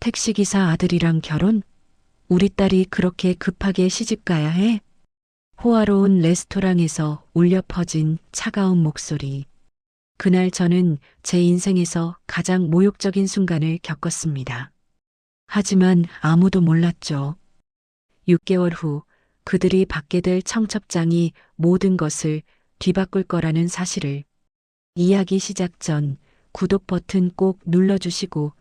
택시기사 아들이랑 결혼? 우리 딸이 그렇게 급하게 시집 가야 해? 호화로운 레스토랑에서 울려 퍼진 차가운 목소리. 그날 저는 제 인생에서 가장 모욕적인 순간을 겪었습니다. 하지만 아무도 몰랐죠. 6개월 후 그들이 받게 될 청첩장이 모든 것을 뒤바꿀 거라는 사실을. 이야기 시작 전 구독 버튼 꼭 눌러주시고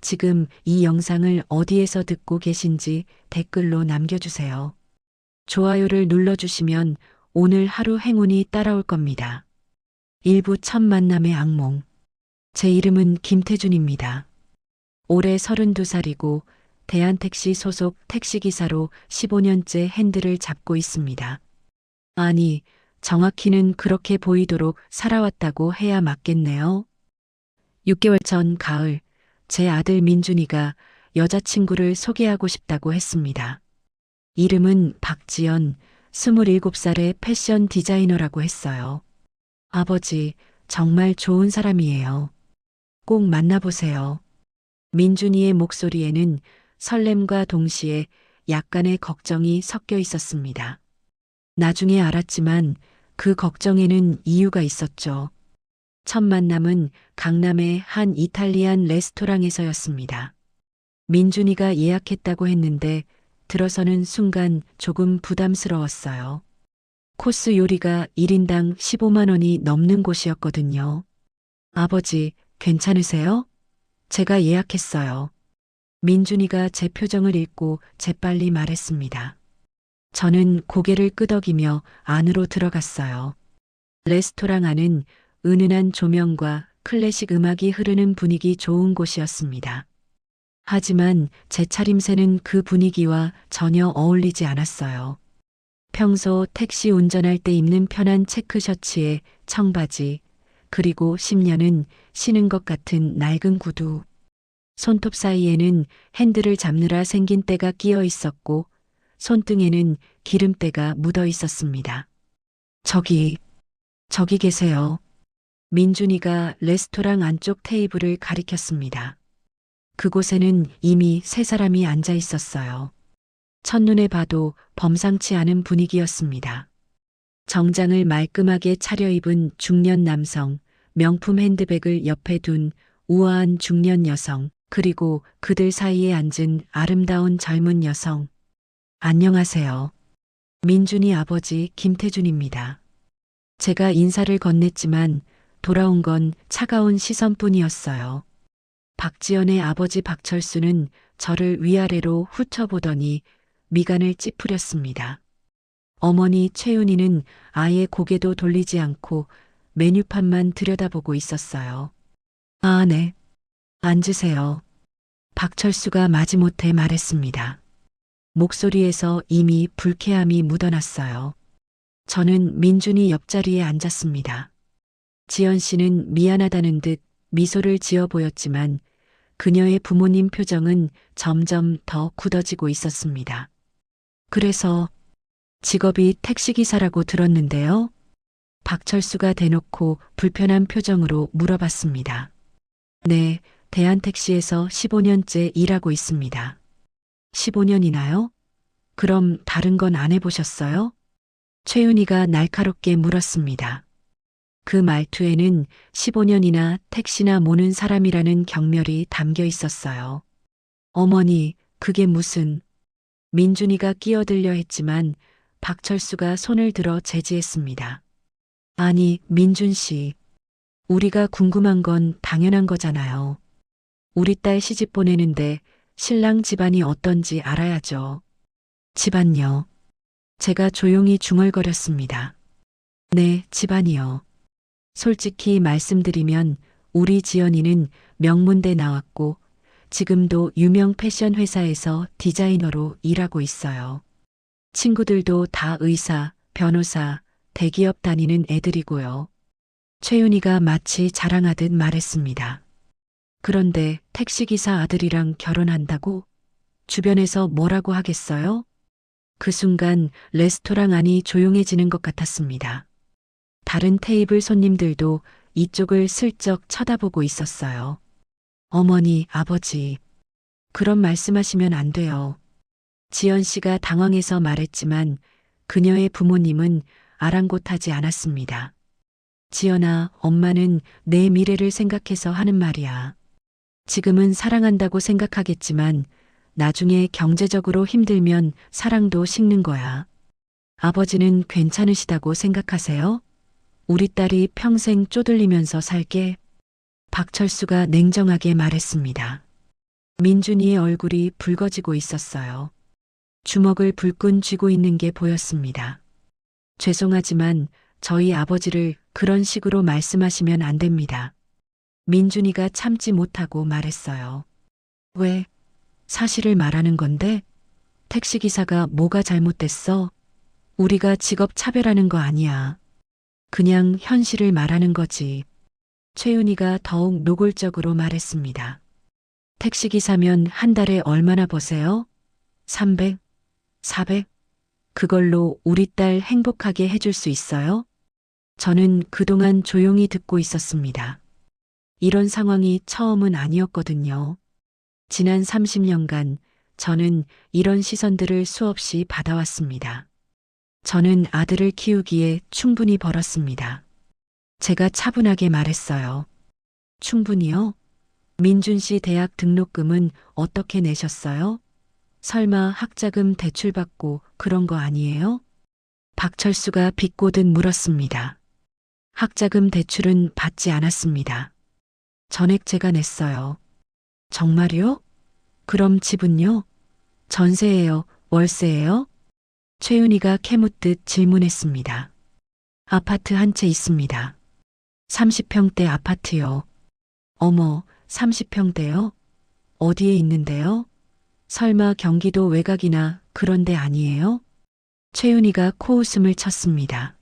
지금 이 영상을 어디에서 듣고 계신지 댓글로 남겨주세요. 좋아요를 눌러주시면 오늘 하루 행운이 따라올 겁니다. 일부 첫 만남의 악몽. 제 이름은 김태준입니다. 올해 32살이고 대한택시 소속 택시기사로 15년째 핸들을 잡고 있습니다. 아니, 정확히는 그렇게 보이도록 살아왔다고 해야 맞겠네요. 6개월 전 가을, 제 아들 민준이가 여자친구를 소개하고 싶다고 했습니다. 이름은 박지연, 27살의 패션 디자이너라고 했어요. 아버지, 정말 좋은 사람이에요. 꼭 만나보세요. 민준이의 목소리에는 설렘과 동시에 약간의 걱정이 섞여 있었습니다. 나중에 알았지만 그 걱정에는 이유가 있었죠. 첫 만남은 강남의 한 이탈리안 레스토랑에서였습니다. 민준이가 예약했다고 했는데 들어서는 순간 조금 부담스러웠어요. 코스 요리가 1인당 15만 원이 넘는 곳이었거든요. 아버지, 괜찮으세요? 제가 예약했어요. 민준이가 제 표정을 읽고 재빨리 말했습니다. 저는 고개를 끄덕이며 안으로 들어갔어요. 레스토랑 안은 은은한 조명과 클래식 음악이 흐르는 분위기 좋은 곳이었습니다. 하지만 제 차림새는 그 분위기와 전혀 어울리지 않았어요. 평소 택시 운전할 때 입는 편한 체크 셔츠에 청바지, 그리고 10년은 신은 것 같은 낡은 구두. 손톱 사이에는 핸들을 잡느라 생긴 때가 끼어 있었고 손등에는 기름때가 묻어 있었습니다. 저기 계세요. 민준이가 레스토랑 안쪽 테이블을 가리켰습니다. 그곳에는 이미 세 사람이 앉아 있었어요. 첫눈에 봐도 범상치 않은 분위기였습니다. 정장을 말끔하게 차려입은 중년 남성, 명품 핸드백을 옆에 둔 우아한 중년 여성, 그리고 그들 사이에 앉은 아름다운 젊은 여성. 안녕하세요. 민준이 아버지 김태준입니다. 제가 인사를 건넸지만 돌아온 건 차가운 시선뿐이었어요. 박지연의 아버지 박철수는 저를 위아래로 훑어보더니 미간을 찌푸렸습니다. 어머니 최윤희는 아예 고개도 돌리지 않고 메뉴판만 들여다보고 있었어요. 아, 네. 앉으세요. 박철수가 마지못해 말했습니다. 목소리에서 이미 불쾌함이 묻어났어요. 저는 민준이 옆자리에 앉았습니다. 지연 씨는 미안하다는 듯 미소를 지어 보였지만 그녀의 부모님 표정은 점점 더 굳어지고 있었습니다. 그래서 직업이 택시기사라고 들었는데요. 박철수가 대놓고 불편한 표정으로 물어봤습니다. 네, 대한택시에서 15년째 일하고 있습니다. 15년이나요? 그럼 다른 건 안 해보셨어요? 최윤희가 날카롭게 물었습니다. 그 말투에는 15년이나 택시나 모는 사람이라는 경멸이 담겨 있었어요. 어머니, 그게 무슨... 민준이가 끼어들려 했지만 박철수가 손을 들어 제지했습니다. 아니, 민준 씨. 우리가 궁금한 건 당연한 거잖아요. 우리 딸 시집 보내는데 신랑 집안이 어떤지 알아야죠. 집안요. 제가 조용히 중얼거렸습니다. 네, 집안이요. 솔직히 말씀드리면 우리 지연이는 명문대 나왔고 지금도 유명 패션 회사에서 디자이너로 일하고 있어요. 친구들도 다 의사, 변호사, 대기업 다니는 애들이고요. 최윤희가 마치 자랑하듯 말했습니다. 그런데 택시기사 아들이랑 결혼한다고? 주변에서 뭐라고 하겠어요? 그 순간 레스토랑 안이 조용해지는 것 같았습니다. 다른 테이블 손님들도 이쪽을 슬쩍 쳐다보고 있었어요. 어머니, 아버지. 그런 말씀하시면 안 돼요. 지연 씨가 당황해서 말했지만 그녀의 부모님은 아랑곳하지 않았습니다. 지연아, 엄마는 내 미래를 생각해서 하는 말이야. 지금은 사랑한다고 생각하겠지만 나중에 경제적으로 힘들면 사랑도 식는 거야. 아버지는 괜찮으시다고 생각하세요? 우리 딸이 평생 쪼들리면서 살게. 박철수가 냉정하게 말했습니다. 민준이의 얼굴이 붉어지고 있었어요. 주먹을 불끈 쥐고 있는 게 보였습니다. 죄송하지만 저희 아버지를 그런 식으로 말씀하시면 안 됩니다. 민준이가 참지 못하고 말했어요. 왜? 사실을 말하는 건데? 택시기사가 뭐가 잘못됐어? 우리가 직업 차별하는 거 아니야. 그냥 현실을 말하는 거지. 최윤희가 더욱 노골적으로 말했습니다. 택시기사면 한 달에 얼마나 버세요? 300? 400? 그걸로 우리 딸 행복하게 해줄 수 있어요? 저는 그동안 조용히 듣고 있었습니다. 이런 상황이 처음은 아니었거든요. 지난 30년간 저는 이런 시선들을 수없이 받아왔습니다. 저는 아들을 키우기에 충분히 벌었습니다. 제가 차분하게 말했어요. 충분히요? 민준 씨 대학 등록금은 어떻게 내셨어요? 설마 학자금 대출받고 그런 거 아니에요? 박철수가 비꼬듯 물었습니다. 학자금 대출은 받지 않았습니다. 전액 제가 냈어요. 정말요? 그럼 집은요? 전세예요? 월세예요? 최윤희가 캐묻듯 질문했습니다. 아파트 한 채 있습니다. 30평대 아파트요. 어머, 30평대요? 어디에 있는데요? 설마 경기도 외곽이나 그런 데 아니에요? 최윤희가 코웃음을 쳤습니다.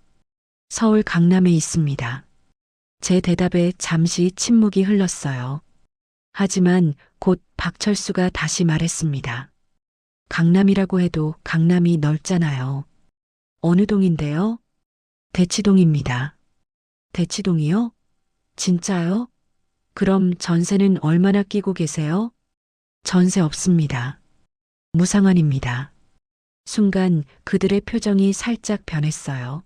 서울 강남에 있습니다. 제 대답에 잠시 침묵이 흘렀어요. 하지만 곧 박철수가 다시 말했습니다. 강남이라고 해도 강남이 넓잖아요. 어느 동인데요? 대치동입니다. 대치동이요? 진짜요? 그럼 전세는 얼마나 끼고 계세요? 전세 없습니다. 무상환입니다. 순간 그들의 표정이 살짝 변했어요.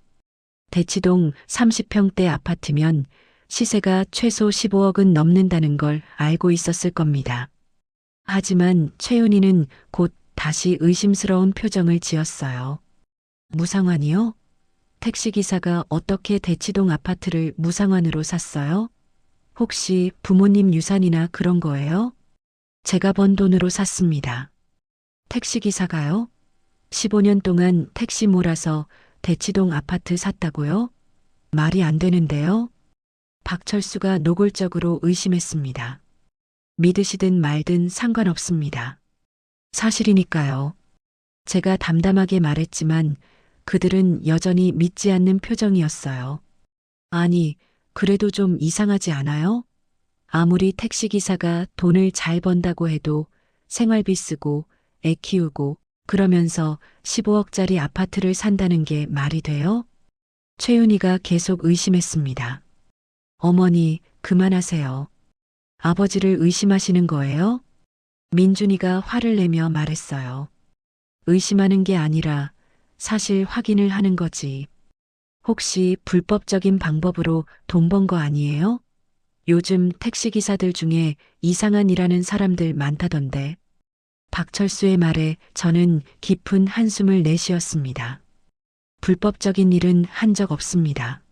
대치동 30평대 아파트면 시세가 최소 15억은 넘는다는 걸 알고 있었을 겁니다. 하지만 최윤희는 곧 다시 의심스러운 표정을 지었어요. 무상환이요? 택시기사가 어떻게 대치동 아파트를 무상환으로 샀어요? 혹시 부모님 유산이나 그런 거예요? 제가 번 돈으로 샀습니다. 택시기사가요? 15년 동안 택시 몰아서 대치동 아파트 샀다고요? 말이 안 되는데요? 박철수가 노골적으로 의심했습니다. 믿으시든 말든 상관없습니다. 사실이니까요. 제가 담담하게 말했지만 그들은 여전히 믿지 않는 표정이었어요. 아니, 그래도 좀 이상하지 않아요? 아무리 택시기사가 돈을 잘 번다고 해도 생활비 쓰고 애 키우고 그러면서 15억짜리 아파트를 산다는 게 말이 돼요? 최윤희가 계속 의심했습니다. 어머니, 그만하세요. 아버지를 의심하시는 거예요? 민준이가 화를 내며 말했어요. 의심하는 게 아니라 사실 확인을 하는 거지. 혹시 불법적인 방법으로 돈 번 거 아니에요? 요즘 택시기사들 중에 이상한 일하는 사람들 많다던데. 박철수의 말에 저는 깊은 한숨을 내쉬었습니다. 불법적인 일은 한 적 없습니다.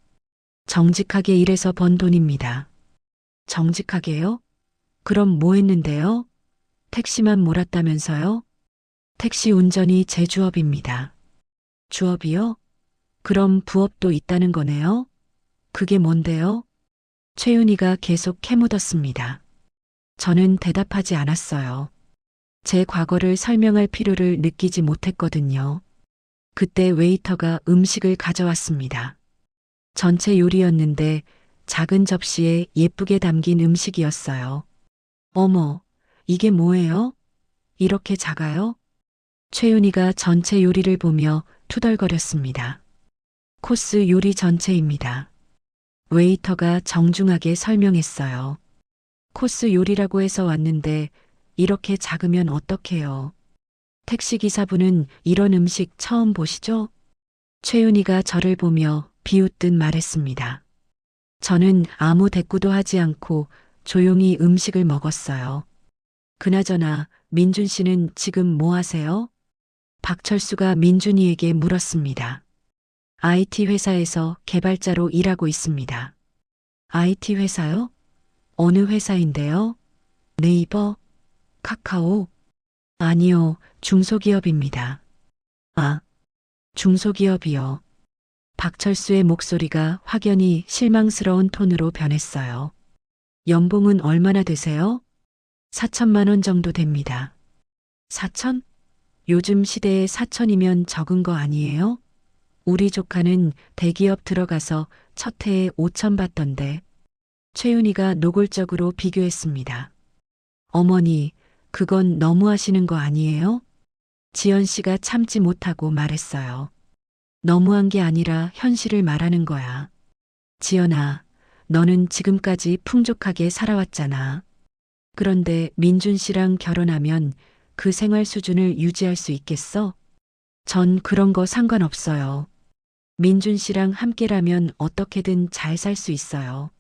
정직하게 일해서 번 돈입니다. 정직하게요? 그럼 뭐 했는데요? 택시만 몰았다면서요? 택시 운전이 제 주업입니다. 주업이요? 그럼 부업도 있다는 거네요? 그게 뭔데요? 최윤희가 계속 캐묻었습니다. 저는 대답하지 않았어요. 제 과거를 설명할 필요를 느끼지 못했거든요. 그때 웨이터가 음식을 가져왔습니다. 전체 요리였는데 작은 접시에 예쁘게 담긴 음식이었어요. 어머, 이게 뭐예요? 이렇게 작아요? 최윤희가 전체 요리를 보며 투덜거렸습니다. 코스 요리 전체입니다. 웨이터가 정중하게 설명했어요. 코스 요리라고 해서 왔는데 이렇게 작으면 어떡해요? 택시기사분은 이런 음식 처음 보시죠? 최윤희가 저를 보며 비웃듯 말했습니다. 저는 아무 대꾸도 하지 않고 조용히 음식을 먹었어요. 그나저나 민준 씨는 지금 뭐 하세요? 박철수가 민준이에게 물었습니다. IT 회사에서 개발자로 일하고 있습니다. IT 회사요? 어느 회사인데요? 네이버? 카카오? 아니요, 중소기업입니다. 아, 중소기업이요. 박철수의 목소리가 확연히 실망스러운 톤으로 변했어요. 연봉은 얼마나 되세요? 4천만 원 정도 됩니다. 4천? 요즘 시대에 4천이면 적은 거 아니에요? 우리 조카는 대기업 들어가서 첫 해에 5천 받던데. 최윤희가 노골적으로 비교했습니다. 어머니, 그건 너무하시는 거 아니에요? 지연 씨가 참지 못하고 말했어요. 너무한 게 아니라 현실을 말하는 거야. 지연아, 너는 지금까지 풍족하게 살아왔잖아. 그런데 민준 씨랑 결혼하면 그 생활 수준을 유지할 수 있겠어? 전 그런 거 상관없어요. 민준 씨랑 함께라면 어떻게든 잘 살 수 있어요.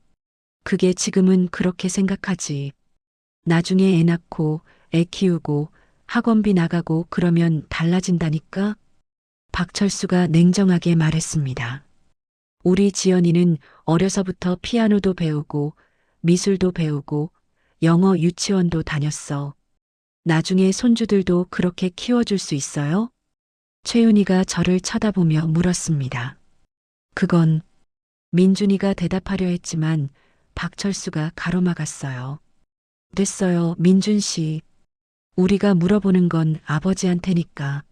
그게 지금은 그렇게 생각하지. 나중에 애 낳고 애 키우고 학원비 나가고 그러면 달라진다니까? 박철수가 냉정하게 말했습니다. 우리 지연이는 어려서부터 피아노도 배우고 미술도 배우고 영어 유치원도 다녔어. 나중에 손주들도 그렇게 키워줄 수 있어요? 최윤희가 저를 쳐다보며 물었습니다. 그건 민준이가 대답하려 했지만 박철수가 가로막았어요. 됐어요, 민준 씨. 우리가 물어보는 건 아버지한테니까.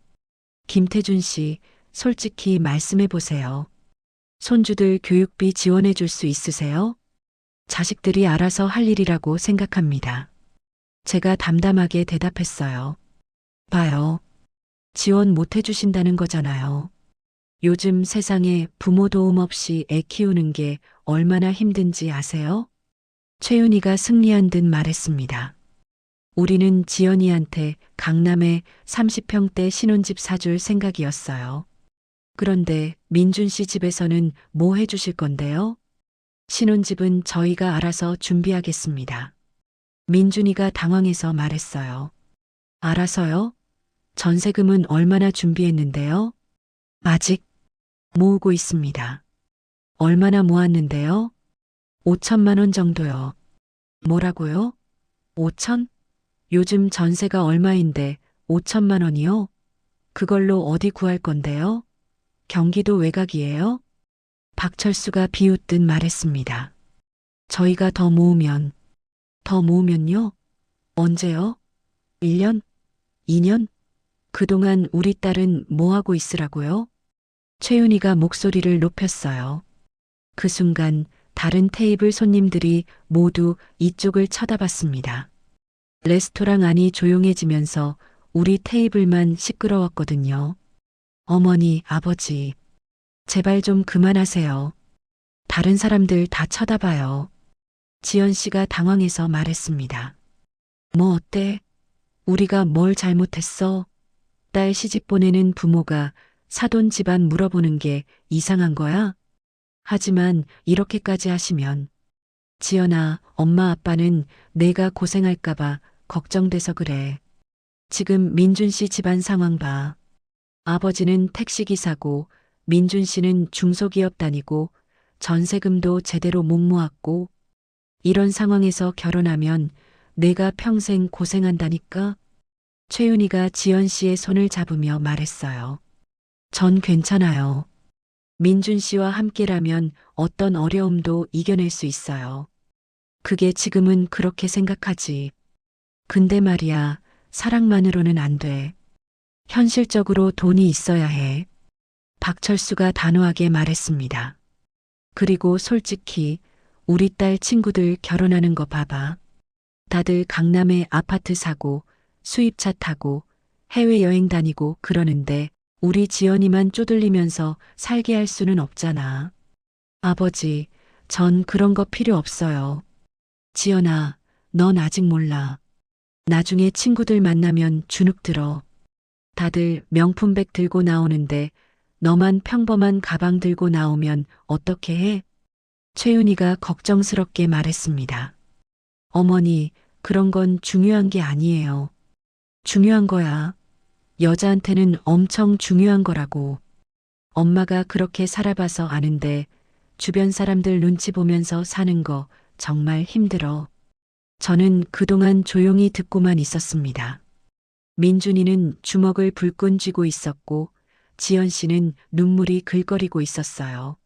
김태준 씨, 솔직히 말씀해 보세요. 손주들 교육비 지원해 줄 수 있으세요? 자식들이 알아서 할 일이라고 생각합니다. 제가 담담하게 대답했어요. 봐요. 지원 못 해주신다는 거잖아요. 요즘 세상에 부모 도움 없이 애 키우는 게 얼마나 힘든지 아세요? 최윤희가 승리한 듯 말했습니다. 우리는 지연이한테 강남에 30평대 신혼집 사줄 생각이었어요. 그런데 민준 씨 집에서는 뭐 해주실 건데요? 신혼집은 저희가 알아서 준비하겠습니다. 민준이가 당황해서 말했어요. 알아서요? 전세금은 얼마나 준비했는데요? 아직 모으고 있습니다. 얼마나 모았는데요? 5천만 원 정도요. 뭐라고요? 5천? 요즘 전세가 얼마인데 5천만 원이요? 그걸로 어디 구할 건데요? 경기도 외곽이에요? 박철수가 비웃듯 말했습니다. 저희가 더 모으면요? 언제요? 1년? 2년? 그동안 우리 딸은 뭐 하고 있으라고요? 최윤희가 목소리를 높였어요. 그 순간 다른 테이블 손님들이 모두 이쪽을 쳐다봤습니다. 레스토랑 안이 조용해지면서 우리 테이블만 시끄러웠거든요. 어머니, 아버지, 제발 좀 그만하세요. 다른 사람들 다 쳐다봐요. 지연 씨가 당황해서 말했습니다. 뭐 어때? 우리가 뭘 잘못했어? 딸 시집 보내는 부모가 사돈 집안 물어보는 게 이상한 거야? 하지만 이렇게까지 하시면 지연아, 엄마 아빠는 내가 고생할까봐 걱정돼서 그래. 지금 민준 씨 집안 상황 봐. 아버지는 택시기사고 민준 씨는 중소기업 다니고 전세금도 제대로 못 모았고 이런 상황에서 결혼하면 내가 평생 고생한다니까? 최윤희가 지연 씨의 손을 잡으며 말했어요. 전 괜찮아요. 민준 씨와 함께라면 어떤 어려움도 이겨낼 수 있어요. 그게 지금은 그렇게 생각하지. 근데 말이야, 사랑만으로는 안 돼. 현실적으로 돈이 있어야 해. 박철수가 단호하게 말했습니다. 그리고 솔직히 우리 딸 친구들 결혼하는 거 봐봐. 다들 강남에 아파트 사고 수입차 타고 해외여행 다니고 그러는데 우리 지연이만 쪼들리면서 살게 할 수는 없잖아. 아버지, 전 그런 거 필요 없어요. 지연아, 넌 아직 몰라. 나중에 친구들 만나면 주눅 들어. 다들 명품백 들고 나오는데 너만 평범한 가방 들고 나오면 어떻게 해? 최윤희가 걱정스럽게 말했습니다. 어머니, 그런 건 중요한 게 아니에요. 중요한 거야. 여자한테는 엄청 중요한 거라고. 엄마가 그렇게 살아봐서 아는데 주변 사람들 눈치 보면서 사는 거 정말 힘들어. 저는 그동안 조용히 듣고만 있었습니다. 민준이는 주먹을 불끈 쥐고 있었고 지연 씨는 눈물이 글거리고 있었어요.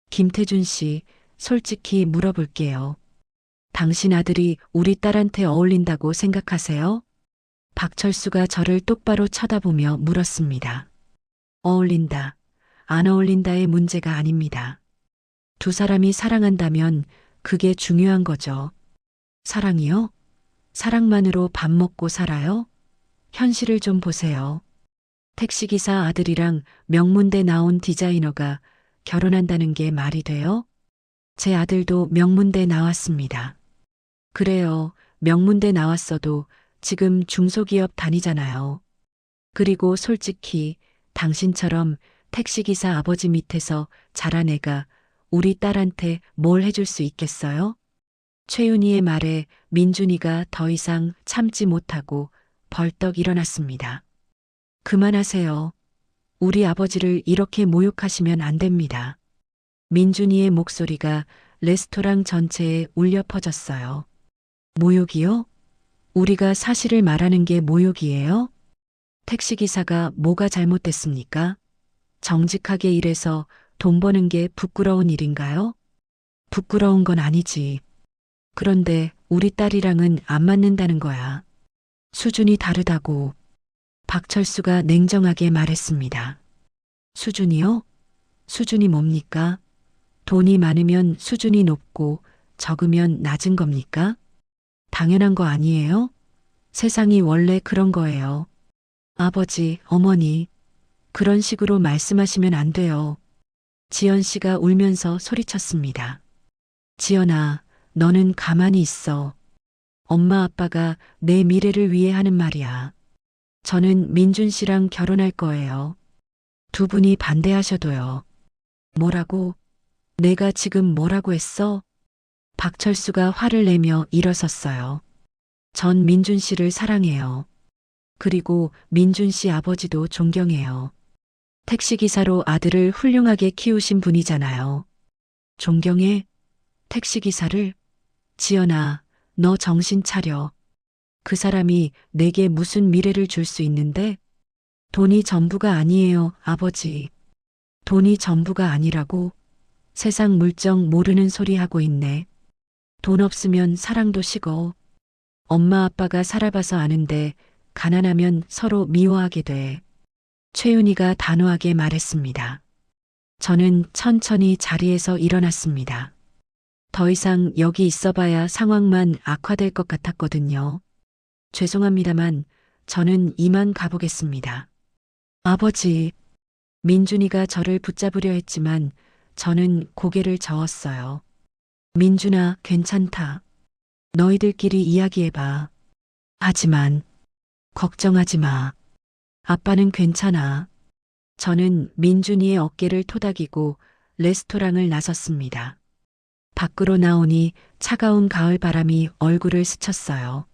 김태준 씨, 솔직히 물어볼게요. 당신 아들이 우리 딸한테 어울린다고 생각하세요? 박철수가 저를 똑바로 쳐다보며 물었습니다. 어울린다, 안 어울린다의 문제가 아닙니다. 두 사람이 사랑한다면 그게 중요한 거죠. 사랑이요? 사랑만으로 밥 먹고 살아요? 현실을 좀 보세요. 택시기사 아들이랑 명문대 나온 디자이너가 결혼한다는 게 말이 돼요? 제 아들도 명문대 나왔습니다. 그래요. 명문대 나왔어도 지금 중소기업 다니잖아요. 그리고 솔직히 당신처럼 택시기사 아버지 밑에서 자란 애가 우리 딸한테 뭘 해줄 수 있겠어요? 최윤희의 말에 민준이가 더 이상 참지 못하고 벌떡 일어났습니다. 그만하세요. 우리 아버지를 이렇게 모욕하시면 안 됩니다. 민준이의 목소리가 레스토랑 전체에 울려 퍼졌어요. 모욕이요? 우리가 사실을 말하는 게 모욕이에요? 택시기사가 뭐가 잘못됐습니까? 정직하게 일해서 돈 버는 게 부끄러운 일인가요? 부끄러운 건 아니지. 그런데 우리 딸이랑은 안 맞는다는 거야. 수준이 다르다고. 박철수가 냉정하게 말했습니다. 수준이요? 수준이 뭡니까? 돈이 많으면 수준이 높고 적으면 낮은 겁니까? 당연한 거 아니에요? 세상이 원래 그런 거예요. 아버지, 어머니, 그런 식으로 말씀하시면 안 돼요. 지연 씨가 울면서 소리쳤습니다. 지연아, 너는 가만히 있어. 엄마 아빠가 내 미래를 위해 하는 말이야. 저는 민준 씨랑 결혼할 거예요. 두 분이 반대하셔도요. 뭐라고? 내가 지금 뭐라고 했어? 박철수가 화를 내며 일어섰어요. 전 민준 씨를 사랑해요. 그리고 민준 씨 아버지도 존경해요. 택시기사로 아들을 훌륭하게 키우신 분이잖아요. 존경해? 택시기사를? 지연아, 너 정신 차려. 그 사람이 내게 무슨 미래를 줄 수 있는데? 돈이 전부가 아니에요, 아버지. 돈이 전부가 아니라고? 세상 물정 모르는 소리 하고 있네. 돈 없으면 사랑도 식어. 엄마 아빠가 살아봐서 아는데 가난하면 서로 미워하게 돼. 최윤희가 단호하게 말했습니다. 저는 천천히 자리에서 일어났습니다. 더 이상 여기 있어봐야 상황만 악화될 것 같았거든요. 죄송합니다만 저는 이만 가보겠습니다. 아버지, 민준이가 저를 붙잡으려 했지만 저는 고개를 저었어요. 민준아, 괜찮다. 너희들끼리 이야기해봐. 하지만 걱정하지 마. 아빠는 괜찮아. 저는 민준이의 어깨를 토닥이고 레스토랑을 나섰습니다. 밖으로 나오니 차가운 가을 바람이 얼굴을 스쳤어요.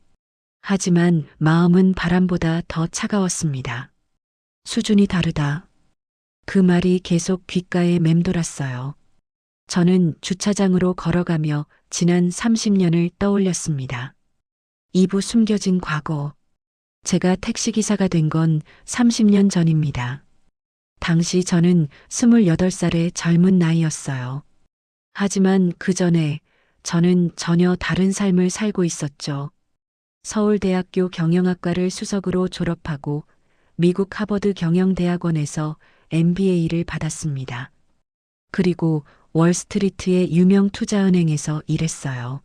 하지만 마음은 바람보다 더 차가웠습니다. 수준이 다르다. 그 말이 계속 귓가에 맴돌았어요. 저는 주차장으로 걸어가며 지난 30년을 떠올렸습니다. 2부 숨겨진 과거. 제가 택시기사가 된 건 30년 전입니다. 당시 저는 28살의 젊은 나이였어요. 하지만 그 전에 저는 전혀 다른 삶을 살고 있었죠. 서울대학교 경영학과를 수석으로 졸업하고 미국 하버드 경영대학원에서 MBA를 받았습니다. 그리고 월스트리트의 유명 투자은행에서 일했어요.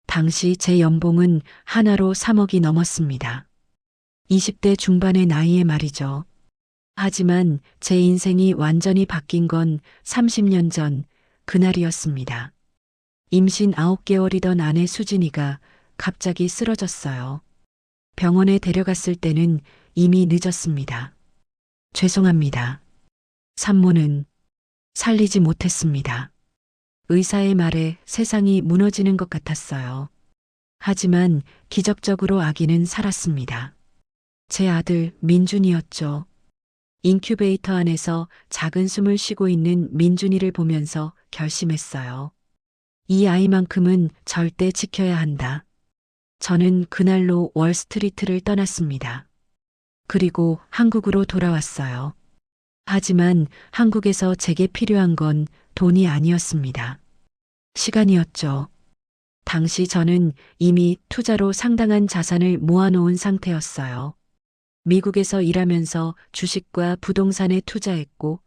당시 제 연봉은 하나로 3억이 넘었습니다. 20대 중반의 나이에 말이죠. 하지만 제 인생이 완전히 바뀐 건 30년 전 그날이었습니다. 임신 9개월이던 아내 수진이가 갑자기 쓰러졌어요. 병원에 데려갔을 때는 이미 늦었습니다. 죄송합니다. 산모는 살리지 못했습니다. 의사의 말에 세상이 무너지는 것 같았어요. 하지만 기적적으로 아기는 살았습니다. 제 아들 민준이었죠. 인큐베이터 안에서 작은 숨을 쉬고 있는 민준이를 보면서 결심했어요. 이 아이만큼은 절대 지켜야 한다. 저는 그날로 월스트리트를 떠났습니다. 그리고 한국으로 돌아왔어요. 하지만 한국에서 제게 필요한 건 돈이 아니었습니다. 시간이었죠. 당시 저는 이미 투자로 상당한 자산을 모아놓은 상태였어요. 미국에서 일하면서 주식과 부동산에 투자했고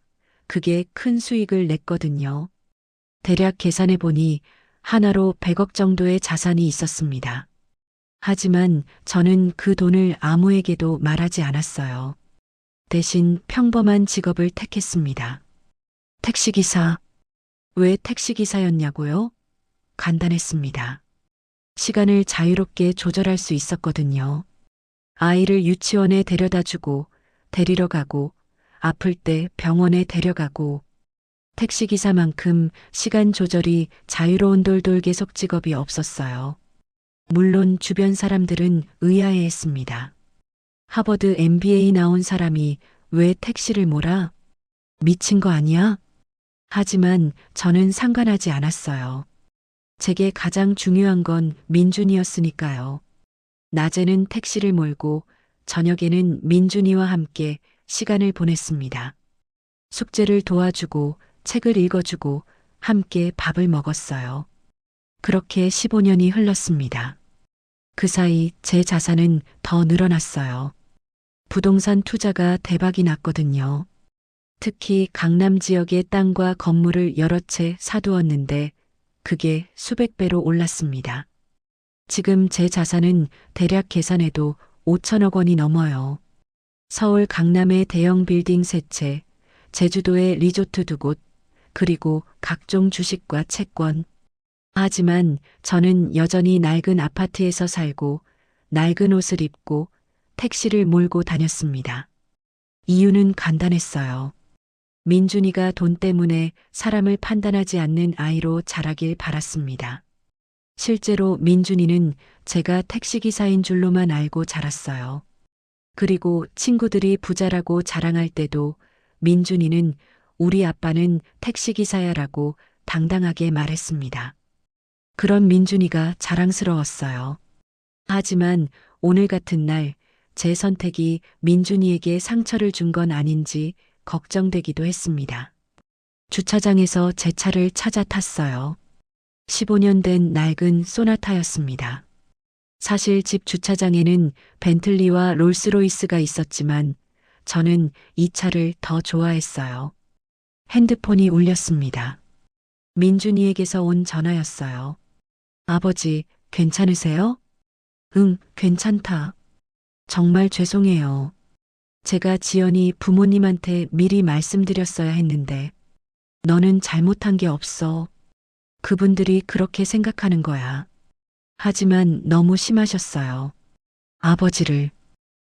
그게 큰 수익을 냈거든요. 대략 계산해 보니 하나로 100억 정도의 자산이 있었습니다. 하지만 저는 그 돈을 아무에게도 말하지 않았어요. 대신 평범한 직업을 택했습니다. 택시기사. 왜 택시기사였냐고요? 간단했습니다. 시간을 자유롭게 조절할 수 있었거든요. 아이를 유치원에 데려다 주고, 데리러 가고, 아플 때 병원에 데려가고, 택시기사만큼 시간 조절이 자유로운 돌돌개속 직업이 없었어요. 물론 주변 사람들은 의아해했습니다. 하버드 MBA 나온 사람이 왜 택시를 몰아? 미친 거 아니야? 하지만 저는 상관하지 않았어요. 제게 가장 중요한 건 민준이었으니까요. 낮에는 택시를 몰고 저녁에는 민준이와 함께 시간을 보냈습니다. 숙제를 도와주고 책을 읽어주고 함께 밥을 먹었어요. 그렇게 15년이 흘렀습니다. 그 사이 제 자산은 더 늘어났어요. 부동산 투자가 대박이 났거든요. 특히 강남 지역의 땅과 건물을 여러 채 사두었는데 그게 수백 배로 올랐습니다. 지금 제 자산은 대략 계산해도 5천억 원이 넘어요. 서울 강남의 대형 빌딩 3채, 제주도의 리조트 2곳, 그리고 각종 주식과 채권. 하지만 저는 여전히 낡은 아파트에서 살고 낡은 옷을 입고 택시를 몰고 다녔습니다. 이유는 간단했어요. 민준이가 돈 때문에 사람을 판단하지 않는 아이로 자라길 바랐습니다. 실제로 민준이는 제가 택시기사인 줄로만 알고 자랐어요. 그리고 친구들이 부자라고 자랑할 때도 민준이는 우리 아빠는 택시기사야라고 당당하게 말했습니다. 그런 민준이가 자랑스러웠어요. 하지만 오늘 같은 날 제 선택이 민준이에게 상처를 준 건 아닌지 걱정되기도 했습니다. 주차장에서 제 차를 찾아 탔어요. 15년 된 낡은 소나타였습니다. 사실 집 주차장에는 벤틀리와 롤스로이스가 있었지만 저는 이 차를 더 좋아했어요. 핸드폰이 울렸습니다. 민준이에게서 온 전화였어요. 아버지, 괜찮으세요? 응, 괜찮다. 정말 죄송해요. 제가 지연이 부모님한테 미리 말씀드렸어야 했는데 너는 잘못한 게 없어. 그분들이 그렇게 생각하는 거야. 하지만 너무 심하셨어요. 아버지를.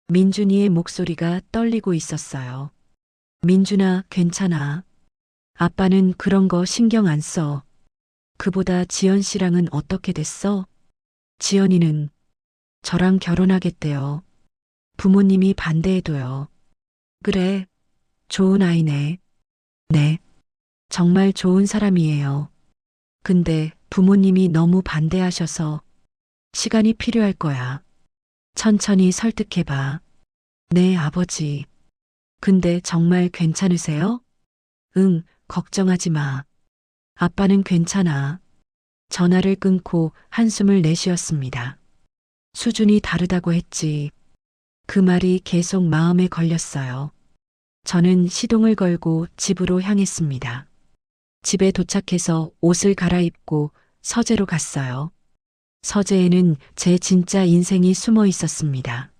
민준이의 목소리가 떨리고 있었어요. 민준아, 괜찮아. 아빠는 그런 거 신경 안 써. 그보다 지연 씨랑은 어떻게 됐어? 지연이는 저랑 결혼하겠대요. 부모님이 반대해도요. 그래, 좋은 아이네. 네, 정말 좋은 사람이에요. 근데 부모님이 너무 반대하셔서 시간이 필요할 거야. 천천히 설득해봐. 네, 아버지. 근데 정말 괜찮으세요? 응, 걱정하지 마. 아빠는 괜찮아. 전화를 끊고 한숨을 내쉬었습니다. 수준이 다르다고 했지. 그 말이 계속 마음에 걸렸어요. 저는 시동을 걸고 집으로 향했습니다. 집에 도착해서 옷을 갈아입고 서재로 갔어요. 서재에는 제 진짜 인생이 숨어 있었습니다.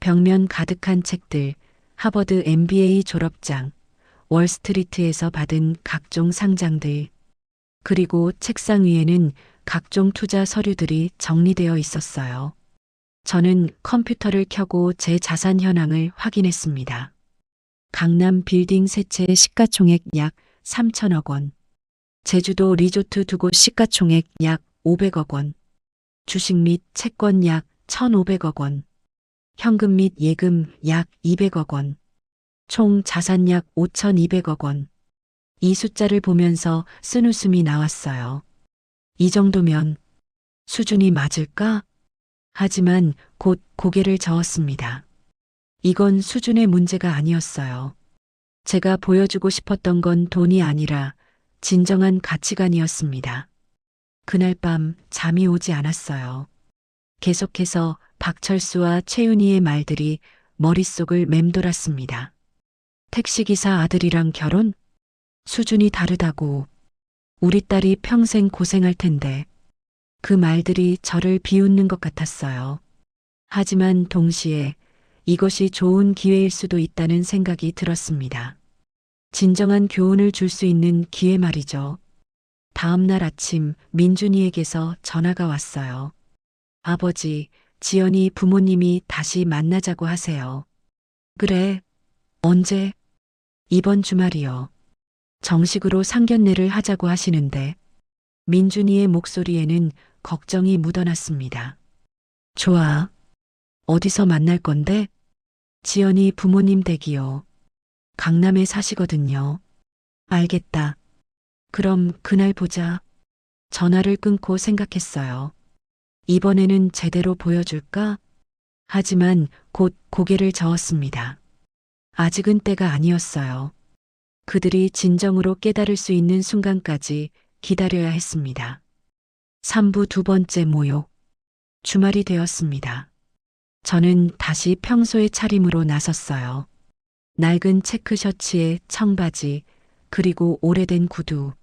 벽면 가득한 책들, 하버드 MBA 졸업장, 월스트리트에서 받은 각종 상장들, 그리고 책상 위에는 각종 투자 서류들이 정리되어 있었어요. 저는 컴퓨터를 켜고 제 자산 현황을 확인했습니다. 강남 빌딩 세 채 시가총액 약 3천억 원. 제주도 리조트 두 곳 시가총액 약 500억 원. 주식 및 채권 약 1,500억 원. 현금 및 예금 약 200억 원. 총 자산 약 5,200억 원. 이 숫자를 보면서 쓴웃음이 나왔어요. 이 정도면 수준이 맞을까? 하지만 곧 고개를 저었습니다. 이건 수준의 문제가 아니었어요. 제가 보여주고 싶었던 건 돈이 아니라 진정한 가치관이었습니다. 그날 밤 잠이 오지 않았어요. 계속해서 박철수와 최윤희의 말들이 머릿속을 맴돌았습니다. 택시기사 아들이랑 결혼? 수준이 다르다고. 우리 딸이 평생 고생할 텐데. 그 말들이 저를 비웃는 것 같았어요. 하지만 동시에 이것이 좋은 기회일 수도 있다는 생각이 들었습니다. 진정한 교훈을 줄 수 있는 기회 말이죠. 다음 날 아침 민준이에게서 전화가 왔어요. 아버지, 지연이 부모님이 다시 만나자고 하세요. 그래. 언제? 이번 주말이요. 정식으로 상견례를 하자고 하시는데 민준이의 목소리에는 걱정이 묻어났습니다. 좋아. 어디서 만날 건데? 지연이 부모님 댁이요. 강남에 사시거든요. 알겠다. 그럼 그날 보자. 전화를 끊고 생각했어요. 이번에는 제대로 보여줄까? 하지만 곧 고개를 저었습니다. 아직은 때가 아니었어요. 그들이 진정으로 깨달을 수 있는 순간까지 기다려야 했습니다. 3부 두 번째 모욕. 주말이 되었습니다. 저는 다시 평소의 차림으로 나섰어요. 낡은 체크 셔츠에 청바지, 그리고 오래된 구두.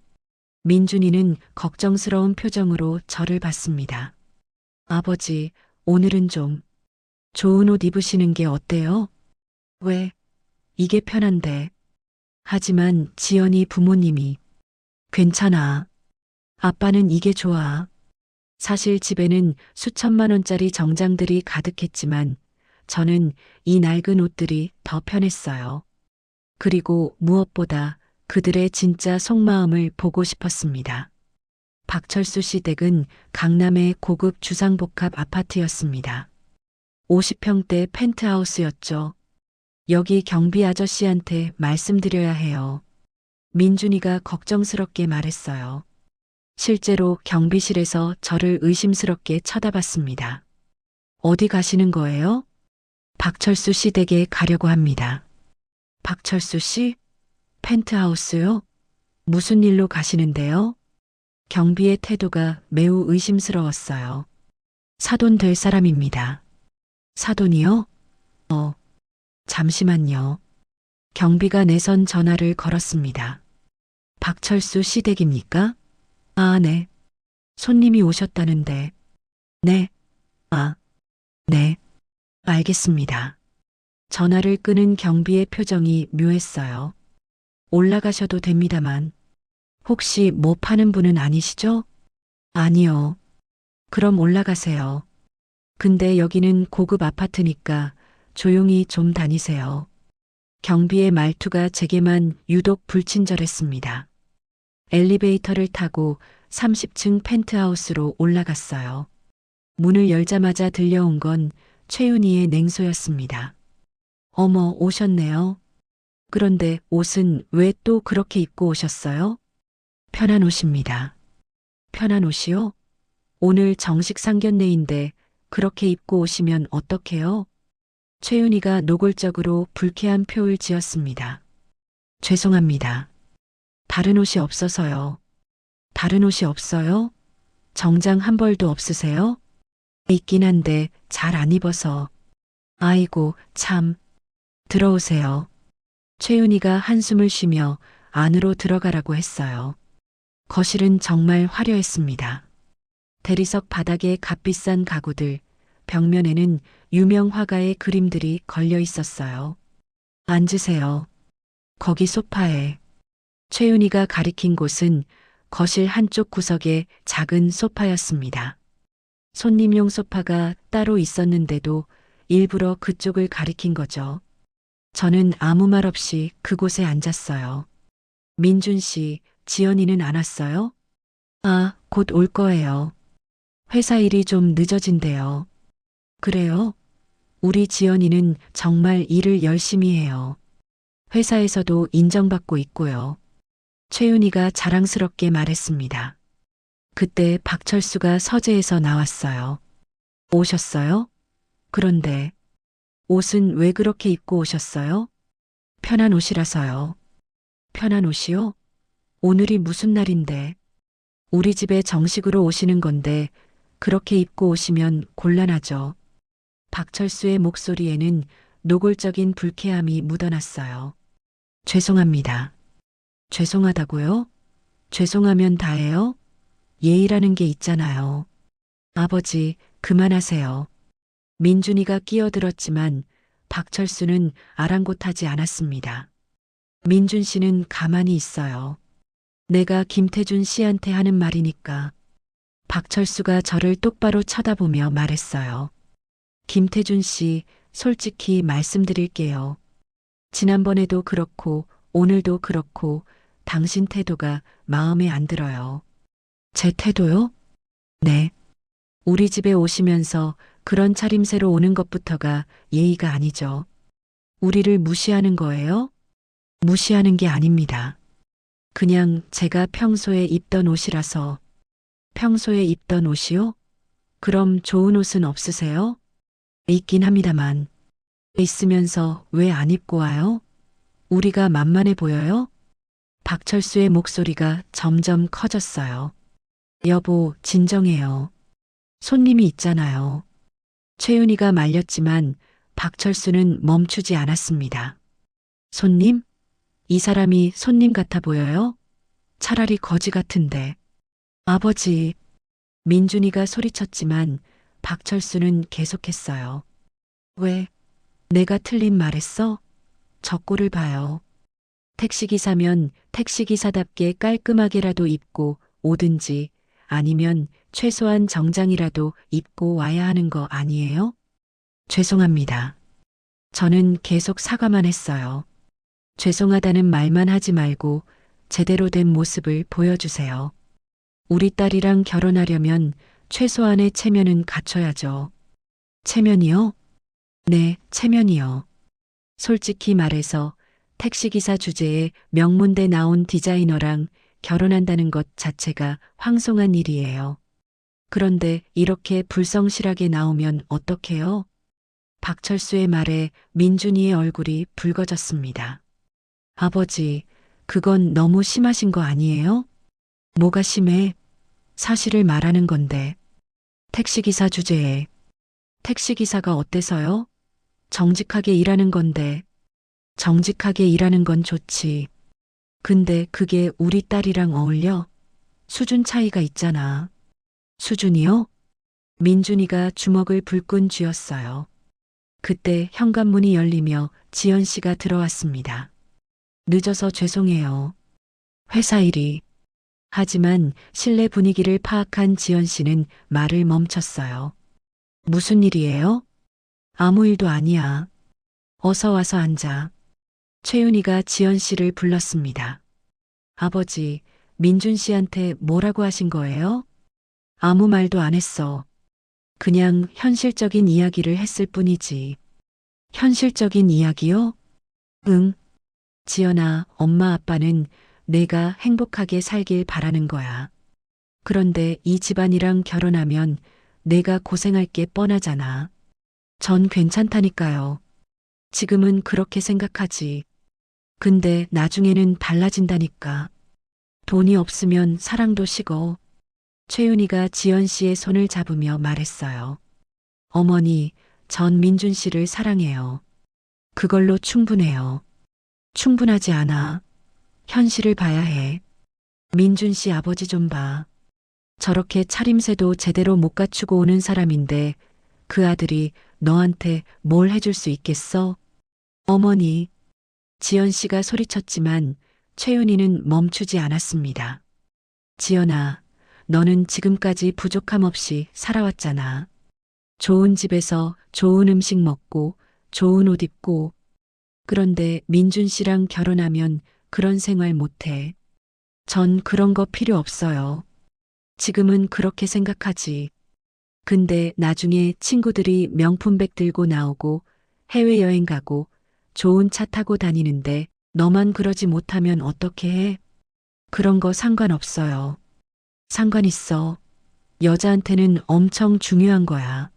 민준이는 걱정스러운 표정으로 저를 봤습니다. 아버지, 오늘은 좀 좋은 옷 입으시는 게 어때요? 왜? 이게 편한데. 하지만 지연이 부모님이 괜찮아. 아빠는 이게 좋아. 사실 집에는 수천만 원짜리 정장들이 가득했지만 저는 이 낡은 옷들이 더 편했어요. 그리고 무엇보다 그들의 진짜 속마음을 보고 싶었습니다. 박철수 씨 댁은 강남의 고급 주상복합 아파트였습니다. 50평대 펜트하우스였죠. 여기 경비 아저씨한테 말씀드려야 해요. 민준이가 걱정스럽게 말했어요. 실제로 경비실에서 저를 의심스럽게 쳐다봤습니다. 어디 가시는 거예요? 박철수 씨 댁에 가려고 합니다. 박철수 씨? 펜트하우스요? 무슨 일로 가시는데요? 경비의 태도가 매우 의심스러웠어요. 사돈 될 사람입니다. 사돈이요? 잠시만요. 경비가 내선 전화를 걸었습니다. 박철수 씨 댁입니까? 아, 네. 손님이 오셨다는데. 네. 아, 네. 알겠습니다. 전화를 끄는 경비의 표정이 묘했어요. 올라가셔도 됩니다만. 혹시 뭐 파는 분은 아니시죠? 아니요. 그럼 올라가세요. 근데 여기는 고급 아파트니까 조용히 좀 다니세요. 경비의 말투가 제게만 유독 불친절했습니다. 엘리베이터를 타고 30층 펜트하우스로 올라갔어요. 문을 열자마자 들려온 건 최윤희의 냉소였습니다. 어머, 오셨네요. 그런데 옷은 왜 또 그렇게 입고 오셨어요? 편한 옷입니다. 편한 옷이요? 오늘 정식 상견례인데 그렇게 입고 오시면 어떡해요? 최윤희가 노골적으로 불쾌한 표를 지었습니다. 죄송합니다. 다른 옷이 없어서요. 다른 옷이 없어요? 정장 한 벌도 없으세요? 있긴 한데 잘 안 입어서. 아이고, 참. 들어오세요. 최윤희가 한숨을 쉬며 안으로 들어가라고 했어요. 거실은 정말 화려했습니다. 대리석 바닥에 값비싼 가구들, 벽면에는 유명 화가의 그림들이 걸려 있었어요. 앉으세요. 거기 소파에. 최윤희가 가리킨 곳은 거실 한쪽 구석의 작은 소파였습니다. 손님용 소파가 따로 있었는데도 일부러 그쪽을 가리킨 거죠. 저는 아무 말 없이 그곳에 앉았어요. 민준 씨, 지연이는 안 왔어요? 아, 곧 올 거예요. 회사 일이 좀 늦어진대요. 그래요? 우리 지연이는 정말 일을 열심히 해요. 회사에서도 인정받고 있고요. 최윤희가 자랑스럽게 말했습니다. 그때 박철수가 서재에서 나왔어요. 오셨어요? 그런데 옷은 왜 그렇게 입고 오셨어요? 편한 옷이라서요. 편한 옷이요? 오늘이 무슨 날인데? 우리 집에 정식으로 오시는 건데 그렇게 입고 오시면 곤란하죠. 박철수의 목소리에는 노골적인 불쾌함이 묻어났어요. 죄송합니다. 죄송하다고요? 죄송하면 다해요? 예의라는 게 있잖아요. 아버지, 그만하세요. 민준이가 끼어들었지만 박철수는 아랑곳하지 않았습니다. 민준 씨는 가만히 있어요. 내가 김태준 씨한테 하는 말이니까. 박철수가 저를 똑바로 쳐다보며 말했어요. 김태준 씨, 솔직히 말씀드릴게요. 지난번에도 그렇고 오늘도 그렇고 당신 태도가 마음에 안 들어요. 제 태도요? 네. 우리 집에 오시면서 그런 차림새로 오는 것부터가 예의가 아니죠. 우리를 무시하는 거예요? 무시하는 게 아닙니다. 그냥 제가 평소에 입던 옷이라서. 평소에 입던 옷이요? 그럼 좋은 옷은 없으세요? 있긴 합니다만. 있으면서 왜 안 입고 와요? 우리가 만만해 보여요? 박철수의 목소리가 점점 커졌어요. 여보, 진정해요. 손님이 있잖아요. 최윤희가 말렸지만 박철수는 멈추지 않았습니다. 손님? 이 사람이 손님 같아 보여요? 차라리 거지 같은데. 아버지, 민준이가 소리쳤지만 박철수는 계속했어요. 왜? 내가 틀린 말했어? 저 꼴을 봐요. 택시기사면 택시기사답게 깔끔하게라도 입고 오든지 아니면 최소한 정장이라도 입고 와야 하는 거 아니에요? 죄송합니다. 저는 계속 사과만 했어요. 죄송하다는 말만 하지 말고 제대로 된 모습을 보여주세요. 우리 딸이랑 결혼하려면 최소한의 체면은 갖춰야죠. 체면이요? 네, 체면이요. 솔직히 말해서 택시기사 주제에 명문대 나온 디자이너랑 결혼한다는 것 자체가 황송한 일이에요. 그런데 이렇게 불성실하게 나오면 어떡해요? 박철수의 말에 민준이의 얼굴이 붉어졌습니다. 아버지, 그건 너무 심하신 거 아니에요? 뭐가 심해? 사실을 말하는 건데. 택시기사 주제에. 택시기사가 어때서요? 정직하게 일하는 건데. 정직하게 일하는 건 좋지. 근데 그게 우리 딸이랑 어울려? 수준 차이가 있잖아. 수준이요? 민준이가 주먹을 불끈 쥐었어요. 그때 현관문이 열리며 지연 씨가 들어왔습니다. 늦어서 죄송해요. 회사 일이. 하지만 실내 분위기를 파악한 지연 씨는 말을 멈췄어요. 무슨 일이에요? 아무 일도 아니야. 어서 와서 앉아. 최윤희가 지연 씨를 불렀습니다. 아버지, 민준 씨한테 뭐라고 하신 거예요? 아무 말도 안 했어. 그냥 현실적인 이야기를 했을 뿐이지. 현실적인 이야기요? 응. 지연아, 엄마 아빠는 내가 행복하게 살길 바라는 거야. 그런데 이 집안이랑 결혼하면 내가 고생할 게 뻔하잖아. 전 괜찮다니까요. 지금은 그렇게 생각하지. 근데 나중에는 달라진다니까. 돈이 없으면 사랑도 식어. 최윤희가 지연 씨의 손을 잡으며 말했어요. 어머니, 전 민준 씨를 사랑해요. 그걸로 충분해요. 충분하지 않아. 현실을 봐야 해. 민준 씨 아버지 좀 봐. 저렇게 차림새도 제대로 못 갖추고 오는 사람인데 그 아들이 너한테 뭘 해줄 수 있겠어? 어머니. 지연 씨가 소리쳤지만 최윤희는 멈추지 않았습니다. 지연아, 너는 지금까지 부족함 없이 살아왔잖아. 좋은 집에서 좋은 음식 먹고 좋은 옷 입고. 그런데 민준 씨랑 결혼하면 그런 생활 못해. 전 그런 거 필요 없어요. 지금은 그렇게 생각하지. 근데 나중에 친구들이 명품백 들고 나오고 해외여행 가고 좋은 차 타고 다니는데 너만 그러지 못하면 어떻게 해? 그런 거 상관없어요. 상관 있어. 여자한테는 엄청 중요한 거야.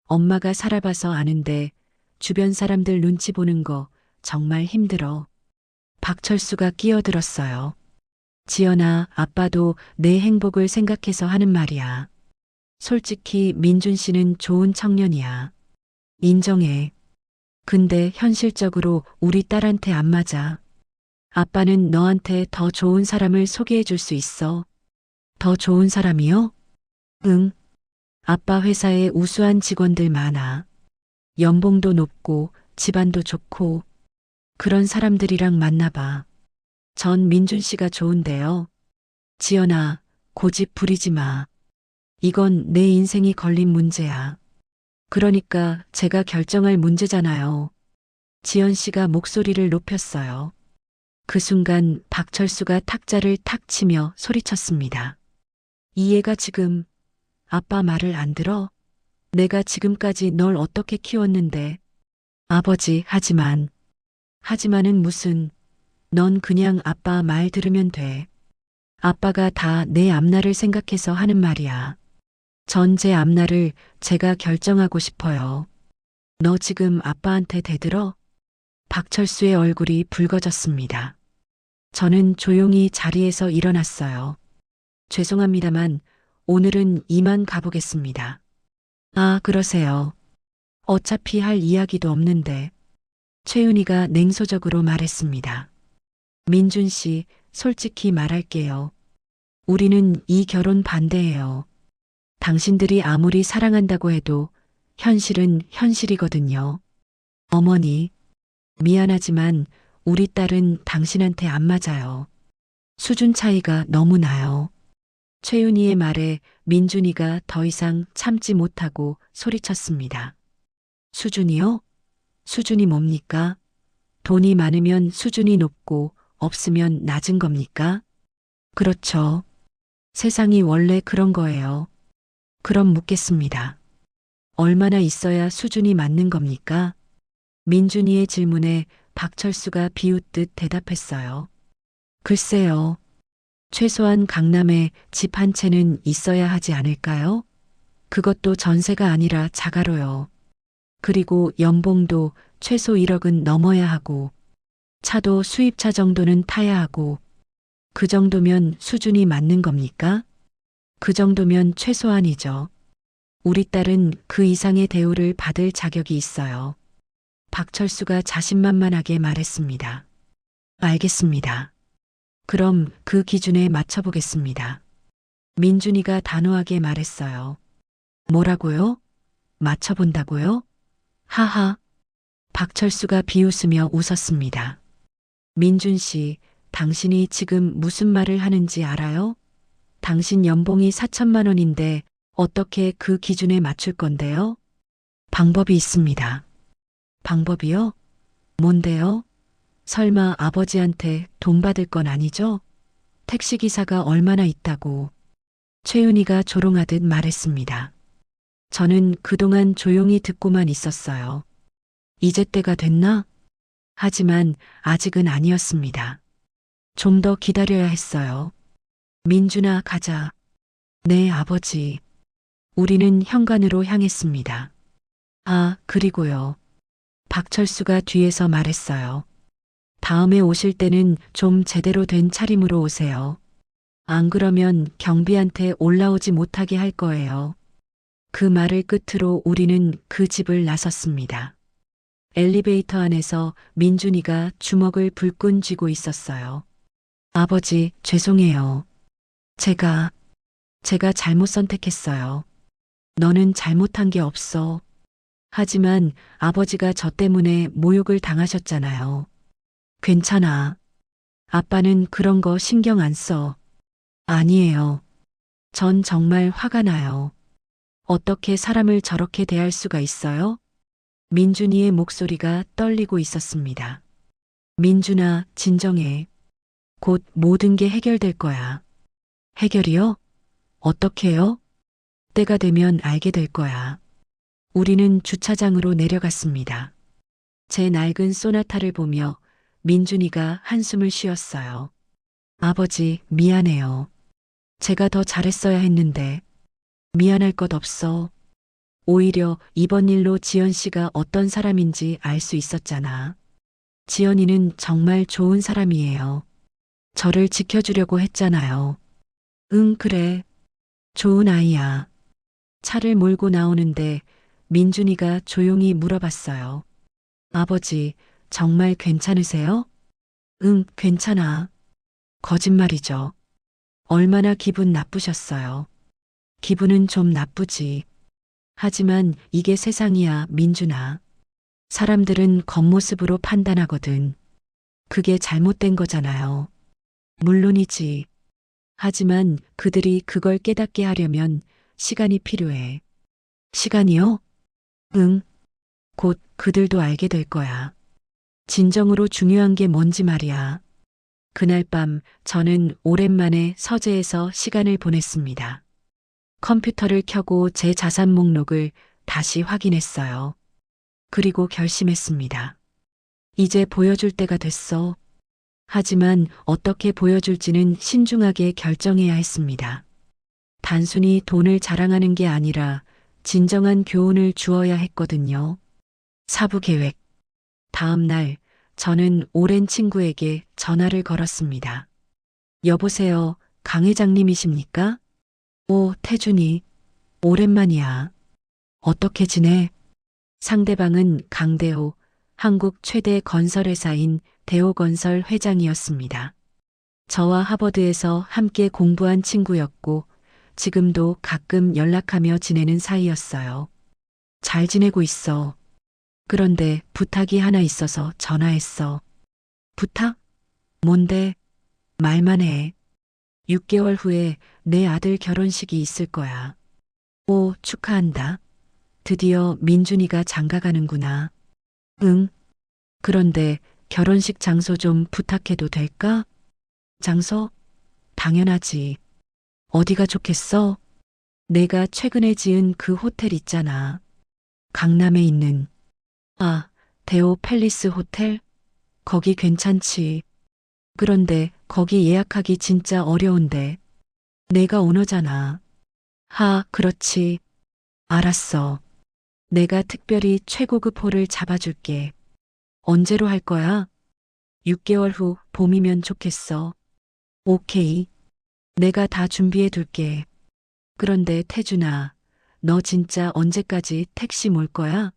엄마가 살아봐서 아는데 주변 사람들 눈치 보는 거 정말 힘들어. 박철수가 끼어들었어요. 지연아, 아빠도 내 행복을 생각해서 하는 말이야. 솔직히 민준 씨는 좋은 청년이야. 인정해. 근데 현실적으로 우리 딸한테 안 맞아. 아빠는 너한테 더 좋은 사람을 소개해 줄 수 있어. 더 좋은 사람이요? 응. 아빠 회사에 우수한 직원들 많아. 연봉도 높고 집안도 좋고 그런 사람들이랑 만나봐. 전 민준 씨가 좋은데요. 지연아, 고집 부리지 마. 이건 내 인생이 걸린 문제야. 그러니까 제가 결정할 문제잖아요. 지연 씨가 목소리를 높였어요. 그 순간 박철수가 탁자를 탁 치며 소리쳤습니다. 이 애가 지금 아빠 말을 안 들어? 내가 지금까지 널 어떻게 키웠는데. 아버지, 하지만은 무슨, 넌 그냥 아빠 말 들으면 돼. 아빠가 다 내 앞날을 생각해서 하는 말이야. 전 제 앞날을 제가 결정하고 싶어요. 너 지금 아빠한테 대들어? 박철수의 얼굴이 붉어졌습니다. 저는 조용히 자리에서 일어났어요. 죄송합니다만 오늘은 이만 가보겠습니다. 아, 그러세요. 어차피 할 이야기도 없는데. 최윤희가 냉소적으로 말했습니다. 민준 씨, 솔직히 말할게요. 우리는 이 결혼 반대해요. 당신들이 아무리 사랑한다고 해도 현실은 현실이거든요. 어머니, 미안하지만 우리 딸은 당신한테 안 맞아요. 수준 차이가 너무 나요. 최윤희의 말에 민준이가 더 이상 참지 못하고 소리쳤습니다. 수준이요? 수준이 뭡니까? 돈이 많으면 수준이 높고 없으면 낮은 겁니까? 그렇죠. 세상이 원래 그런 거예요. 그럼 묻겠습니다. 얼마나 있어야 수준이 맞는 겁니까? 민준이의 질문에 박철수가 비웃듯 대답했어요. 글쎄요. 최소한 강남에 집 한 채는 있어야 하지 않을까요? 그것도 전세가 아니라 자가로요. 그리고 연봉도 최소 1억은 넘어야 하고, 차도 수입차 정도는 타야 하고, 그 정도면 수준이 맞는 겁니까? 그 정도면 최소한이죠. 우리 딸은 그 이상의 대우를 받을 자격이 있어요. 박철수가 자신만만하게 말했습니다. 알겠습니다. 그럼 그 기준에 맞춰보겠습니다. 민준이가 단호하게 말했어요. 뭐라고요? 맞춰본다고요? 하하. 박철수가 비웃으며 웃었습니다. 민준 씨, 당신이 지금 무슨 말을 하는지 알아요? 당신 연봉이 4천만 원인데 어떻게 그 기준에 맞출 건데요? 방법이 있습니다. 방법이요? 뭔데요? 설마 아버지한테 돈 받을 건 아니죠? 택시기사가 얼마나 있다고. 최윤희가 조롱하듯 말했습니다. 저는 그동안 조용히 듣고만 있었어요. 이제 때가 됐나? 하지만 아직은 아니었습니다. 좀 더 기다려야 했어요. 민준아, 가자. 네, 아버지. 우리는 현관으로 향했습니다. 아, 그리고요. 박철수가 뒤에서 말했어요. 다음에 오실 때는 좀 제대로 된 차림으로 오세요. 안 그러면 경비한테 올라오지 못하게 할 거예요. 그 말을 끝으로 우리는 그 집을 나섰습니다. 엘리베이터 안에서 민준이가 주먹을 불끈 쥐고 있었어요. 아버지, 죄송해요. 제가 잘못 선택했어요. 너는 잘못한 게 없어. 하지만 아버지가 저 때문에 모욕을 당하셨잖아요. 괜찮아. 아빠는 그런 거 신경 안 써. 아니에요. 전 정말 화가 나요. 어떻게 사람을 저렇게 대할 수가 있어요? 민준이의 목소리가 떨리고 있었습니다. 민준아, 진정해. 곧 모든 게 해결될 거야. 해결이요? 어떻게요? 때가 되면 알게 될 거야. 우리는 주차장으로 내려갔습니다. 제 낡은 소나타를 보며 민준이가 한숨을 쉬었어요. 아버지, 미안해요. 제가 더 잘했어야 했는데. 미안할 것 없어. 오히려 이번 일로 지연 씨가 어떤 사람인지 알 수 있었잖아. 지연이는 정말 좋은 사람이에요. 저를 지켜주려고 했잖아요. 응, 그래. 좋은 아이야. 차를 몰고 나오는데 민준이가 조용히 물어봤어요. 아버지, 정말 괜찮으세요? 응, 괜찮아. 거짓말이죠. 얼마나 기분 나쁘셨어요. 기분은 좀 나쁘지. 하지만 이게 세상이야, 민준아. 사람들은 겉모습으로 판단하거든. 그게 잘못된 거잖아요. 물론이지. 하지만 그들이 그걸 깨닫게 하려면 시간이 필요해. 시간이요? 응. 곧 그들도 알게 될 거야. 진정으로 중요한 게 뭔지 말이야. 그날 밤 저는 오랜만에 서재에서 시간을 보냈습니다. 컴퓨터를 켜고 제 자산 목록을 다시 확인했어요. 그리고 결심했습니다. 이제 보여줄 때가 됐어. 하지만 어떻게 보여줄지는 신중하게 결정해야 했습니다. 단순히 돈을 자랑하는 게 아니라 진정한 교훈을 주어야 했거든요. 사부 계획. 다음 날 저는 오랜 친구에게 전화를 걸었습니다. 여보세요, 강 회장님이십니까? 오, 태준이. 오랜만이야. 어떻게 지내? 상대방은 강대호, 한국 최대 건설회사인 대호건설 회장이었습니다. 저와 하버드에서 함께 공부한 친구였고 지금도 가끔 연락하며 지내는 사이였어요. 잘 지내고 있어. 그런데 부탁이 하나 있어서 전화했어. 부탁? 뭔데? 말만 해. 6개월 후에 내 아들 결혼식이 있을 거야. 오, 축하한다. 드디어 민준이가 장가가는구나. 응. 그런데 결혼식 장소 좀 부탁해도 될까? 장소? 당연하지. 어디가 좋겠어? 내가 최근에 지은 그 호텔 있잖아. 강남에 있는. 아, 대호 팰리스 호텔? 거기 괜찮지. 그런데 거기 예약하기 진짜 어려운데. 내가 오너잖아. 하, 그렇지. 알았어. 내가 특별히 최고급 홀을 잡아줄게. 언제로 할 거야? 6개월 후 봄이면 좋겠어. 오케이. 내가 다 준비해 둘게. 그런데 태준아, 너 진짜 언제까지 택시 몰 거야?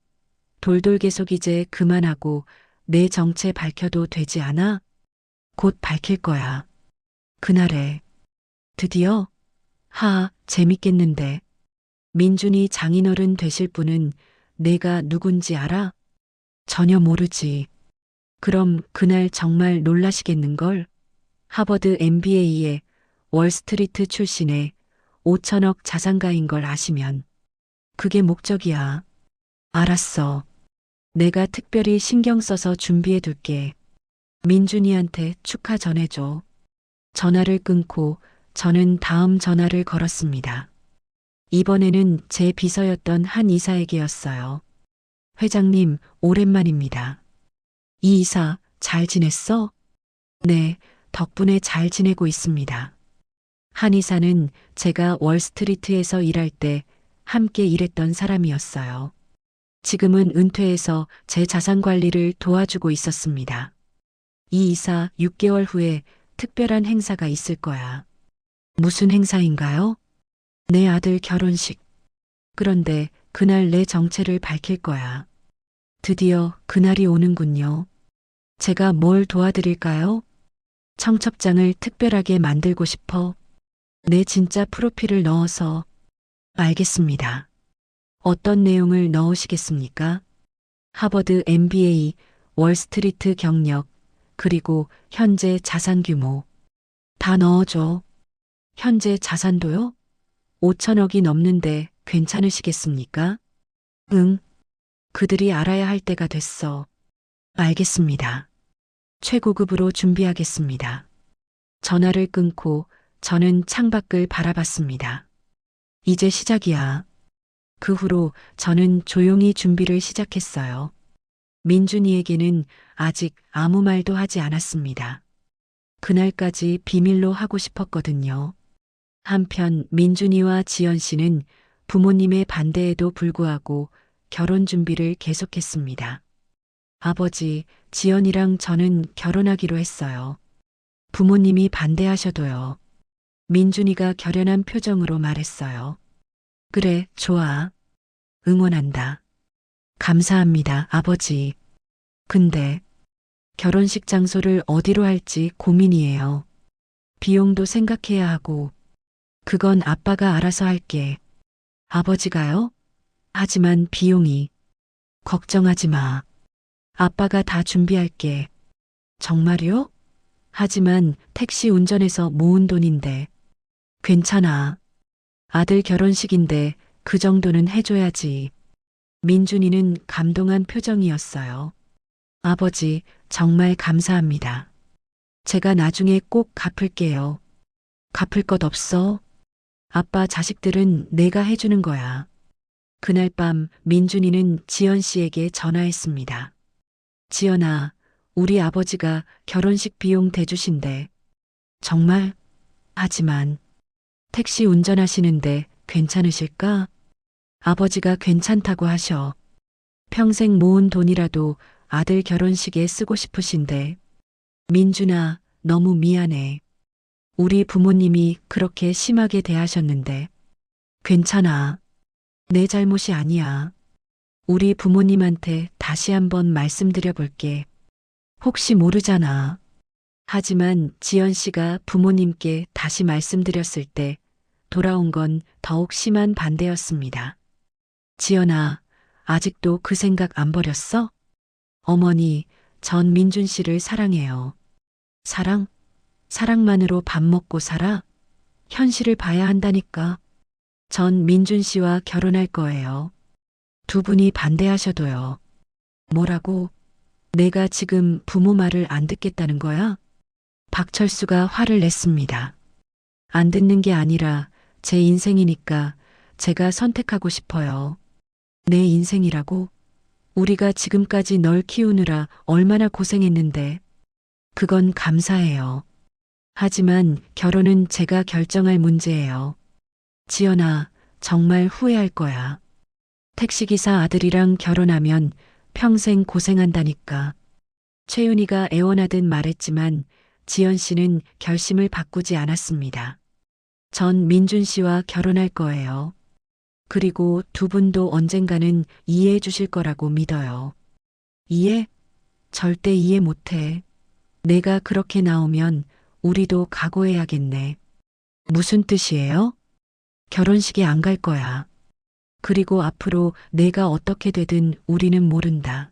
돌돌 계속 이제 그만하고 내 정체 밝혀도 되지 않아? 곧 밝힐 거야. 그날에. 드디어? 하, 재밌겠는데. 민준이 장인어른 되실 분은 내가 누군지 알아? 전혀 모르지. 그럼 그날 정말 놀라시겠는걸? 하버드 MBA에 월스트리트 출신의 5천억 자산가인 걸 아시면. 그게 목적이야. 알았어. 내가 특별히 신경 써서 준비해 둘게. 민준이한테 축하 전해줘. 전화를 끊고 저는 다음 전화를 걸었습니다. 이번에는 제 비서였던 한 이사에게였어요. 회장님, 오랜만입니다. 이 이사, 잘 지냈어? 네, 덕분에 잘 지내고 있습니다. 한 이사는 제가 월스트리트에서 일할 때 함께 일했던 사람이었어요. 지금은 은퇴해서 제 자산 관리를 도와주고 있었습니다. 이 이사 6개월 후에 특별한 행사가 있을 거야. 무슨 행사인가요? 내 아들 결혼식. 그런데 그날 내 정체를 밝힐 거야. 드디어 그날이 오는군요. 제가 뭘 도와드릴까요? 청첩장을 특별하게 만들고 싶어. 내 진짜 프로필을 넣어서. 알겠습니다. 어떤 내용을 넣으시겠습니까? 하버드 MBA, 월스트리트 경력, 그리고 현재 자산 규모. 다 넣어줘. 현재 자산도요? 5천억이 넘는데 괜찮으시겠습니까? 응, 그들이 알아야 할 때가 됐어. 알겠습니다. 최고급으로 준비하겠습니다. 전화를 끊고 저는 창밖을 바라봤습니다. 이제 시작이야. 그 후로 저는 조용히 준비를 시작했어요. 민준이에게는 아직 아무 말도 하지 않았습니다. 그날까지 비밀로 하고 싶었거든요. 한편 민준이와 지연 씨는 부모님의 반대에도 불구하고 결혼 준비를 계속했습니다. 아버지, 지연이랑 저는 결혼하기로 했어요. 부모님이 반대하셔도요. 민준이가 결연한 표정으로 말했어요. 그래, 좋아. 응원한다. 감사합니다, 아버지. 근데 결혼식 장소를 어디로 할지 고민이에요. 비용도 생각해야 하고, 그건 아빠가 알아서 할게. 아버지가요? 하지만 비용이. 걱정하지 마. 아빠가 다 준비할게. 정말요? 하지만 택시 운전해서 모은 돈인데. 괜찮아. 아들 결혼식인데 그 정도는 해줘야지. 민준이는 감동한 표정이었어요. 아버지, 정말 감사합니다. 제가 나중에 꼭 갚을게요. 갚을 것 없어? 아빠 자식들은 내가 해주는 거야. 그날 밤 민준이는 지연 씨에게 전화했습니다. 지연아, 우리 아버지가 결혼식 비용 대주신대. 정말? 하지만 택시 운전하시는데 괜찮으실까? 아버지가 괜찮다고 하셔. 평생 모은 돈이라도 아들 결혼식에 쓰고 싶으신데. 민준아, 너무 미안해. 우리 부모님이 그렇게 심하게 대하셨는데. 괜찮아. 내 잘못이 아니야. 우리 부모님한테 다시 한번 말씀드려 볼게. 혹시 모르잖아. 하지만 지연 씨가 부모님께 다시 말씀드렸을 때 돌아온 건 더욱 심한 반대였습니다. 지연아, 아직도 그 생각 안 버렸어? 어머니, 전 민준 씨를 사랑해요. 사랑? 사랑만으로 밥 먹고 살아? 현실을 봐야 한다니까. 전 민준 씨와 결혼할 거예요. 두 분이 반대하셔도요. 뭐라고? 내가 지금 부모 말을 안 듣겠다는 거야? 박철수가 화를 냈습니다. 안 듣는 게 아니라 제 인생이니까 제가 선택하고 싶어요. 내 인생이라고? 우리가 지금까지 널 키우느라 얼마나 고생했는데. 그건 감사해요. 하지만 결혼은 제가 결정할 문제예요. 지연아, 정말 후회할 거야. 택시기사 아들이랑 결혼하면 평생 고생한다니까. 최윤희가 애원하듯 말했지만 지연 씨는 결심을 바꾸지 않았습니다. 전 민준 씨와 결혼할 거예요. 그리고 두 분도 언젠가는 이해해 주실 거라고 믿어요. 이해? 절대 이해 못해. 내가 그렇게 나오면 우리도 각오해야겠네. 무슨 뜻이에요? 결혼식에 안 갈 거야. 그리고 앞으로 내가 어떻게 되든 우리는 모른다.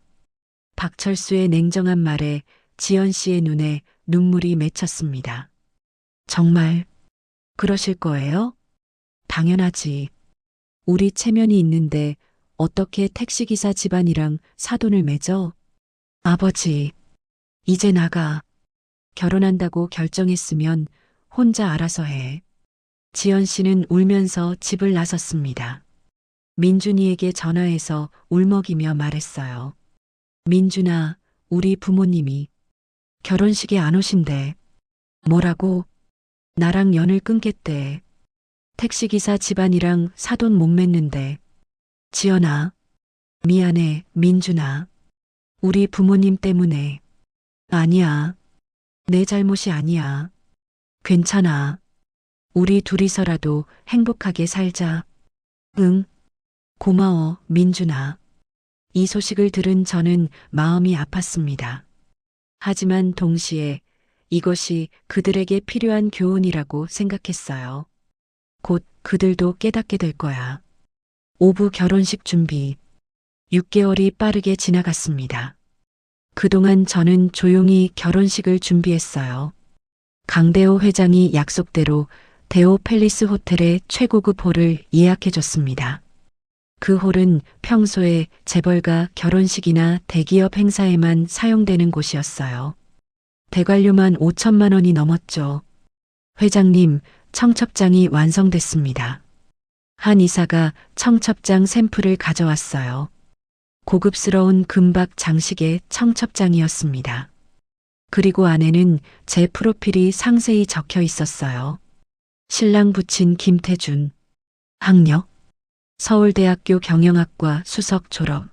박철수의 냉정한 말에 지연 씨의 눈에 눈물이 맺혔습니다. 정말 그러실 거예요? 당연하지. 우리 체면이 있는데 어떻게 택시기사 집안이랑 사돈을 맺어? 아버지, 이제 나가. 결혼한다고 결정했으면 혼자 알아서 해. 지연 씨는 울면서 집을 나섰습니다. 민준이에게 전화해서 울먹이며 말했어요. 민준아, 우리 부모님이 결혼식에 안 오신대. 뭐라고? 나랑 연을 끊겠대. 택시기사 집안이랑 사돈 못 맺는데. 지연아, 미안해, 민준아. 우리 부모님 때문에. 아니야. 내 잘못이 아니야. 괜찮아. 우리 둘이서라도 행복하게 살자. 응. 고마워, 민준아. 이 소식을 들은 저는 마음이 아팠습니다. 하지만 동시에 이것이 그들에게 필요한 교훈이라고 생각했어요. 곧 그들도 깨닫게 될 거야. 오부 결혼식 준비. 6개월이 빠르게 지나갔습니다. 그동안 저는 조용히 결혼식을 준비했어요. 강대호 회장이 약속대로 대호 팰리스 호텔의 최고급 홀을 예약해줬습니다. 그 홀은 평소에 재벌가 결혼식이나 대기업 행사에만 사용되는 곳이었어요. 대관료만 5천만 원이 넘었죠. 회장님, 청첩장이 완성됐습니다. 한 이사가 청첩장 샘플을 가져왔어요. 고급스러운 금박 장식의 청첩장이었습니다. 그리고 안에는 제 프로필이 상세히 적혀 있었어요. 신랑 부친 김태준, 학력, 서울대학교 경영학과 수석 졸업,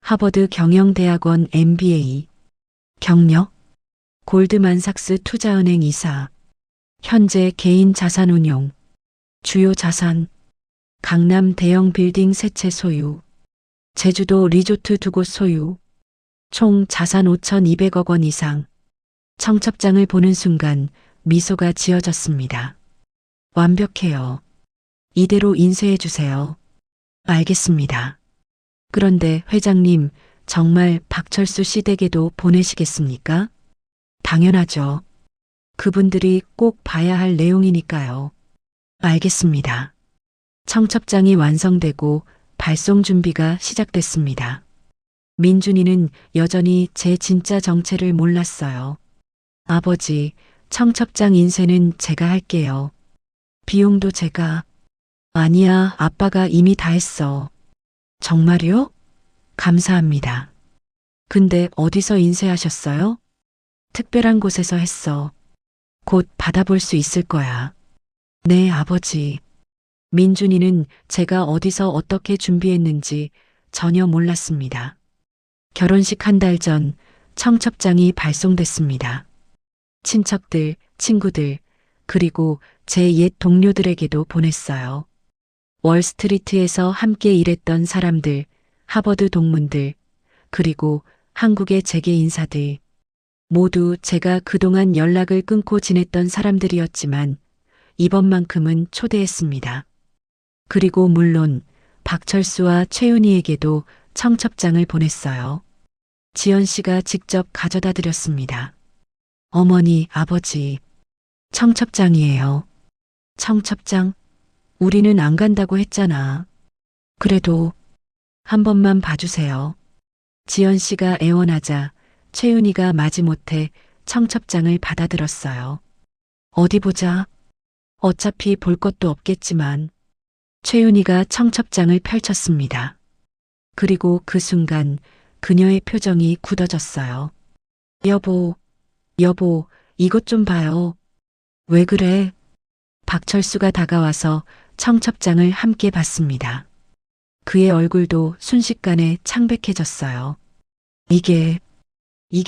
하버드 경영대학원 MBA, 경력, 골드만삭스 투자은행 이사, 현재 개인 자산 운용, 주요 자산, 강남 대형 빌딩 세 채 소유, 제주도 리조트 2곳 소유, 총 자산 5,200억 원 이상. 청첩장을 보는 순간 미소가 지어졌습니다. 완벽해요. 이대로 인쇄해 주세요. 알겠습니다. 그런데 회장님, 정말 박철수 씨 댁에도 보내시겠습니까? 당연하죠. 그분들이 꼭 봐야 할 내용이니까요. 알겠습니다. 청첩장이 완성되고 발송 준비가 시작됐습니다. 민준이는 여전히 제 진짜 정체를 몰랐어요. 아버지, 청첩장 인쇄는 제가 할게요. 비용도 제가. 아니야, 아빠가 이미 다 했어. 정말요? 감사합니다. 근데 어디서 인쇄하셨어요? 특별한 곳에서 했어. 곧 받아볼 수 있을 거야. 네, 아버지. 민준이는 제가 어디서 어떻게 준비했는지 전혀 몰랐습니다. 결혼식 한 달 전 청첩장이 발송됐습니다. 친척들, 친구들, 그리고 제 옛 동료들에게도 보냈어요. 월스트리트에서 함께 일했던 사람들, 하버드 동문들, 그리고 한국의 재계 인사들, 모두 제가 그동안 연락을 끊고 지냈던 사람들이었지만 이번만큼은 초대했습니다. 그리고 물론 박철수와 최윤희에게도 청첩장을 보냈어요. 지연 씨가 직접 가져다 드렸습니다. 어머니, 아버지, 청첩장이에요. 청첩장? 우리는 안 간다고 했잖아. 그래도 한 번만 봐주세요. 지연 씨가 애원하자 최윤희가 마지못해 청첩장을 받아들었어요. 어디 보자. 어차피 볼 것도 없겠지만. 최윤희가 청첩장을 펼쳤습니다. 그리고 그 순간 그녀의 표정이 굳어졌어요. 여보, 여보, 이것 좀 봐요. 왜 그래? 박철수가 다가와서 청첩장을 함께 봤습니다. 그의 얼굴도 순식간에 창백해졌어요. 이게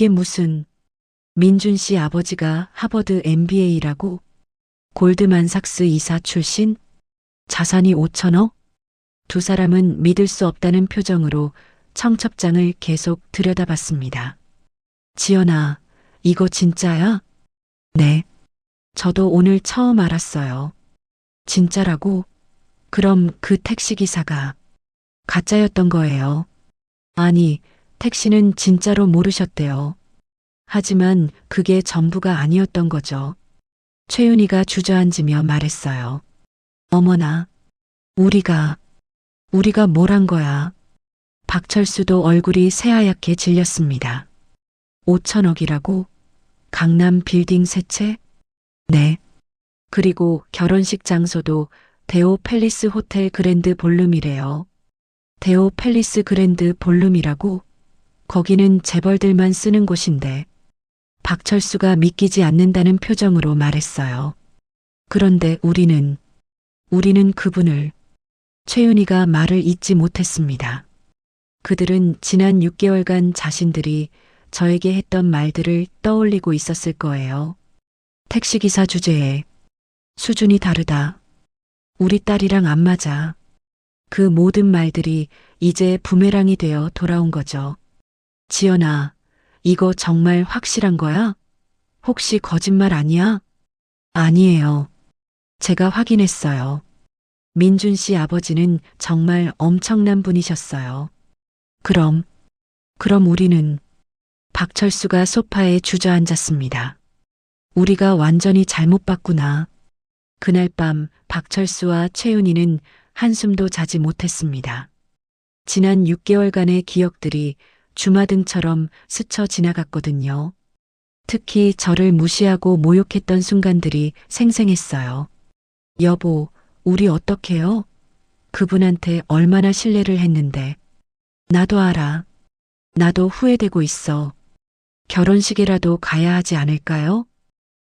무슨... 민준 씨 아버지가 하버드 MBA라고? 골드만삭스 이사 출신? 자산이 5천억? 두 사람은 믿을 수 없다는 표정으로 청첩장을 계속 들여다봤습니다. 지연아, 이거 진짜야? 네. 저도 오늘 처음 알았어요. 진짜라고? 그럼 그 택시기사가 가짜였던 거예요. 아니, 택시는 진짜로 모르셨대요. 하지만 그게 전부가 아니었던 거죠. 최윤희가 주저앉으며 말했어요. 어머나, 우리가 뭘 한 거야. 박철수도 얼굴이 새하얗게 질렸습니다. 5천억이라고? 강남 빌딩 세 채? 네. 그리고 결혼식 장소도 대호 팰리스 호텔 그랜드 볼룸이래요. 대호 팰리스 그랜드 볼룸이라고? 거기는 재벌들만 쓰는 곳인데. 박철수가 믿기지 않는다는 표정으로 말했어요. 그런데 우리는 그분을... 최윤희가 말을 잇지 못했습니다. 그들은 지난 6개월간 자신들이 저에게 했던 말들을 떠올리고 있었을 거예요. 택시기사 주제에 수준이 다르다. 우리 딸이랑 안 맞아. 그 모든 말들이 이제 부메랑이 되어 돌아온 거죠. 지연아, 이거 정말 확실한 거야? 혹시 거짓말 아니야? 아니에요. 제가 확인했어요. 민준 씨 아버지는 정말 엄청난 분이셨어요. 그럼 우리는... 박철수가 소파에 주저앉았습니다. 우리가 완전히 잘못 봤구나. 그날 밤 박철수와 최윤희는 한숨도 자지 못했습니다. 지난 6개월간의 기억들이 주마등처럼 스쳐 지나갔거든요. 특히 저를 무시하고 모욕했던 순간들이 생생했어요. 여보, 우리 어떡해요? 그분한테 얼마나 신뢰를 했는데. 나도 알아. 나도 후회되고 있어. 결혼식이라도 가야 하지 않을까요?